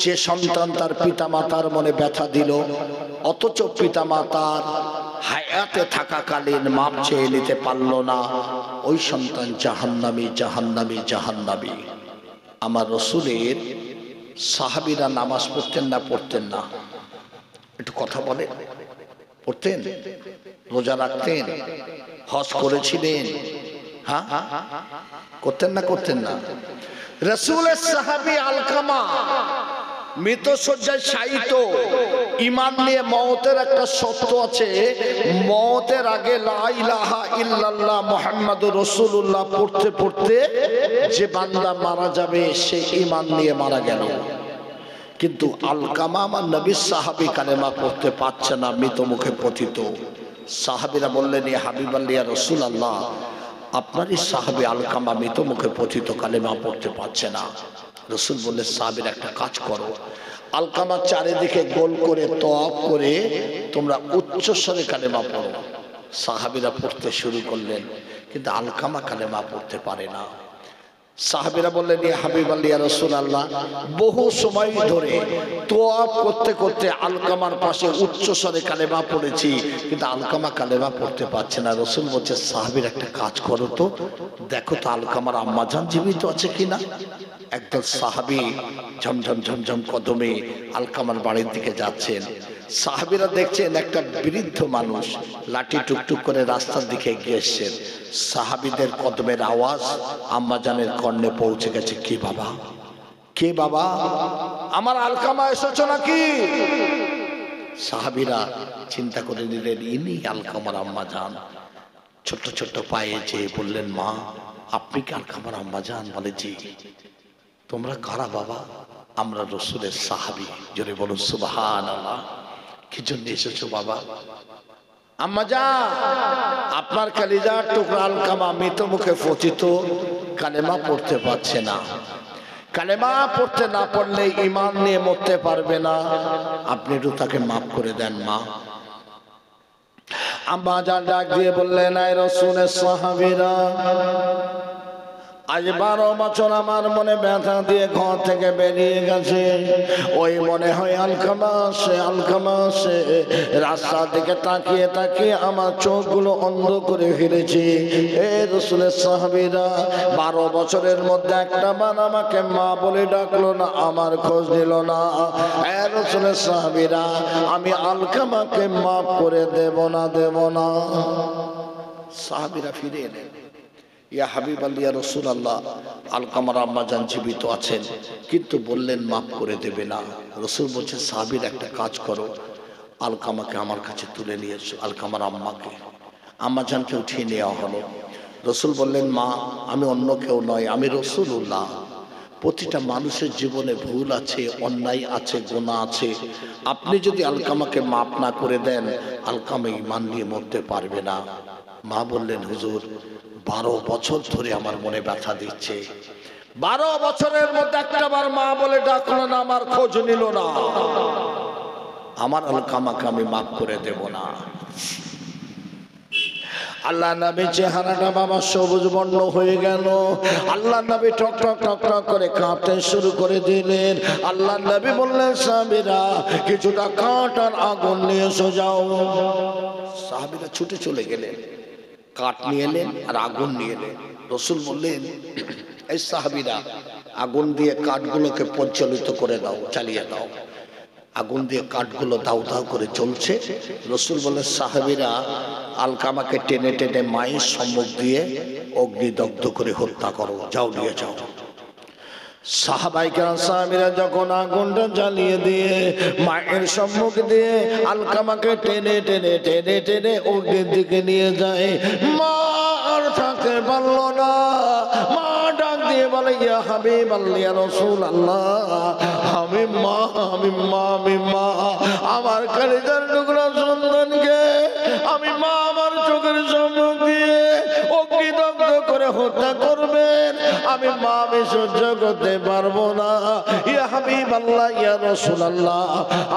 যে সন্তান তার পিতামাতার মনে ব্যথা দিল, অথচ পিতামাতার হায়াতে থাকাকালীন মাপ চেয়ে নিতে পারল না, ওই সন্তান জাহান্নামী, জাহান্নামী, জাহান্নামী। আমার রাসূলের সাহাবীরা নামাজ পড়তেন না? পড়তেন না? একটু কথা বলে। পড়তেন, রোজা রাখতেন, হজ করেছিলেন, হ্যাঁ করতেন না করতেন না? রাসূলের সাহাবী আলকামা মৃত শয্যায় শায়িত, ঈমান নিয়ে মওতের একটা সত্য আছে। মওতের আগে লা ইলাহা ইল্লাল্লাহ মুহাম্মাদুর রাসূলুল্লাহ পড়তে পড়তে যে বান্দা মারা যাবে সে ঈমান নিয়ে মারা গেল। কিন্তু আলকামা আমার নবীর সাহাবী কালেমা পড়তে পারছে না, মৃত মুখে পতিত। সাহাবীরা বললেন, ইয়া হাবিবাল্লাহ ইয়া রাসূলুল্লাহ, আপনারই সাহাবী আলকামা মৃত মুখে পতিত, কালেমা পড়তে পারছে না। রাসূল বললেন, সাহাবীরা একটা কাজ করো, আলকামা চারিদিকে গোল করে তওয়াফ করে তোমরা উচ্চস্বরে কালেমা পড়ো। সাহাবীরা পড়তে শুরু করলেন, কিন্তু আলকামা কালেমা পড়তে পারে না। সাহাবীরা বললেন, ইয়া হাবিবাল্লাহ ইয়া রাসূলুল্লাহ, বহু সময় ধরে তওয়াফ করতে করতে আলকামার পাশে উচ্চস্বরে কালেমা পড়েছি, কিন্তু আলকামা কালেমা পড়তে পারছে না। রাসূল বলছে, সাহাবীরা একটা কাজ করো তো, দেখো তো আলকামার আম্মাজান জীবিত আছে কিনা। একদল সাহাবী ঝমঝম ঝমঝম কদমে আলকামার বাড়ির দিকে যাচ্ছেন। সাহাবীরা দেখছেন একটা বৃদ্ধ মানুষ লাঠি টুকটুক করে রাস্তার দিকে এগিয়ে এসছেন। সাহাবীদের কদমের আওয়াজ আম্মাজানের কর্ণে পৌঁছে গেছে। কি বাবা, কে বাবা, আমার আলকামা এসেছো নাকি? সাহাবীরা চিন্তা করে নিলেন, ইনি আলকামার আম্মাজান। ছোট্ট ছোট্ট পায়ে যেয়ে বললেন, মা আপনি কি আলকামার আম্মাজান? বলে, জি। তোমরা কারা বাবা? আমরা রাসূলের সাহাবী। জোরে বলুন সুবহানাল্লাহ। কি জন্য এসেছো বাবা? আম্মাজান, আপনার কলিজার টুকরা আলকামা মৃত মুখে পতিত, কালেমা পড়তে পারছে না। কালেমা পড়তে না পারলে ঈমান নিয়ে মরতে পারবে না। আপনি একটু তাকে মাফ করে দেন মা। আম্মাজান ডাক দিয়ে বললেন, আয় রাসূলের সাহাবীরা, আজ 12 বছর আমার মনে ব্যথা দিয়ে ঘর থেকে বেরিয়ে গেছে। ওই মনে হয় আলকামা সে, আলকামা সে। রাস্তার দিকে তাকিয়ে তাকিয়ে আমার চোখগুলো অন্ধ করে ফেলেছি। এ রাসূলের সাহাবীরা, 12 বছরের মধ্যে একটা বার আমাকে মা বলে ডাকলো না, আমার খোঁজ নিল না। এ রাসূলের সাহাবীরা, আমি আলকামাকে মাফ করে দেব না, দেব না। সাহাবীরা ফিরে এলেন, ইয়া হাবিবাল্লাহ ইয়া রাসূলুল্লাহ, আলকামার আম্মাজান জীবিত আছেন, কিন্তু বললেন মাফ করে দেবে না। রাসূল বলছেন, সাহাবীর একটা কাজ করো, আলকামাকে আমার কাছে তুলে নিয়ে এসো। আলকামার আম্মাকে, আম্মাজানকে উঠিয়ে নেওয়া হলো। রাসূল বললেন, মা আমি অন্য কেউ নয়, আমি রাসূলুল্লাহ। প্রতিটা মানুষের জীবনে ভুল আছে, অন্যায় আছে, গুনাহ আছে। আপনি যদি আলকামাকে মাফ না করে দেন, আলকামা ঈমান নিয়ে মরতে পারবে না। মা বললেন, হুজুর 12 বছর ধরে আমার মনে ব্যথা দিচ্ছে। 12 বছরের মধ্যে একটাবার মা বলে ডাকলো না, আমার খোঁজ নিল না। আমার আলকামাকে আমি মাফ করে দেব না। আল্লাহ নবী চেহারাটা বাবা সবুজ বর্ণ হয়ে গেল। আল্লাহ নবী টক টক টক টক করে কাঁপতে শুরু করে দিলেন। আল্লাহ নবী বললেন, সাহাবীরা কিছুটা কাঠ আর আগুন নিয়ে এসো যাও। সাহাবীরা ছুটে চলে গেলেন, কাঠ নিয়ে এলেন আর আগুন নিয়ে এলেন। রাসূল বললেন, এই সাহাবীরা আগুন দিয়ে কাঠগুলোকে প্রজ্বলিত করে দাও, চালিয়ে দাও। আগুন দিয়ে কাঠগুলো দাউ দাউ করে জ্বলছে। রাসূল বললেন, সাহাবীরা আলকামাকে টেনে টেনে মায়ের সম্মুখ দিয়ে অগ্নিদগ্ধ করে হত্যা করো, যাও নিয়ে যাও। সাহাবায়ে কেরাম সাহাবীরা যখন আগুনটা জ্বালিয়ে দিয়ে মায়ের সম্মুখ দিয়ে আলকামাকে টেনে টেনে টেনে টেনে অগ্নির দিকে নিয়ে যায়, মা আর থাকতে পারল না। মা ডাক দিয়ে বলে, ইয়া হাবিবাল্লাহ ইয়া রাসূলুল্লাহ, আমি মা, আমি মা, আমি মা। আমার কলিজার টুকরা সন্তানকে আমি মা আমার চোখের সম্মুখ দিয়ে অগ্নিদগ্ধ করে হত্যা করবেন, আমি মা আমি সহ্য করতে পারবো না। ইয়া হাবিবাল্লাহ ইয়া রাসূলুল্লাহ,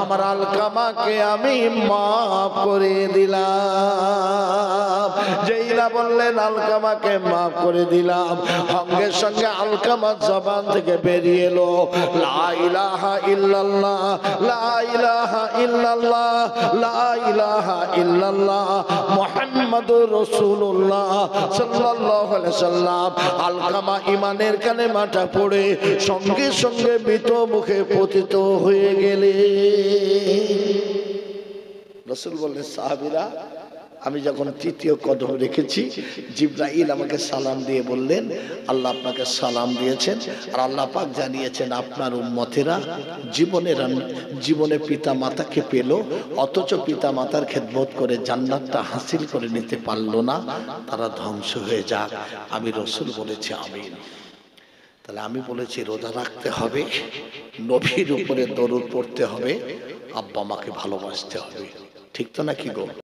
আমার আলকামাকে আমি মাফ করে দিলাম। যেই না বললেন আলকামাকে মাফ করে দিলাম, সঙ্গে সঙ্গে আলকামার জবান থেকে বেরিয়ে এলো, লা ইলাহা ইল্লাল্লাহ, লা ইলাহা ইল্লাল্লাহ, লা ইলাহা ইল্লাল্লাহ মুহাম্মাদুর রাসূলুল্লাহ সাল্লাল্লাহু আলাইহি সাল্লাম। আলকামা ঈমানের কালেমাটা পড়ে সঙ্গে সঙ্গে মৃত মুখে পতিত হয়ে গেলে। রাসূল বললেন, সাহাবীরা, আমি যখন তৃতীয় কদম রেখেছি, জিবরাইল আমাকে সালাম দিয়ে বললেন, আল্লাহ আপনাকে সালাম দিয়েছেন, আর আল্লাহ পাক জানিয়েছেন আপনার উম্মতেরা জীবনে পিতা মাতাকে পেল, অথচ পিতা মাতার খেদমত করে জান্নাতটা হাসিল করে নিতে পারলো না, তারা ধ্বংস হয়ে যাক। আমি রাসূল বলেছি আমিন। তাহলে আমি বলেছি রোজা রাখতে হবে, নবীর উপরে দরুদ পড়তে হবে, আব্বা মাকে ভালোবাসতে হবে। ঠিক তো নাকি গো?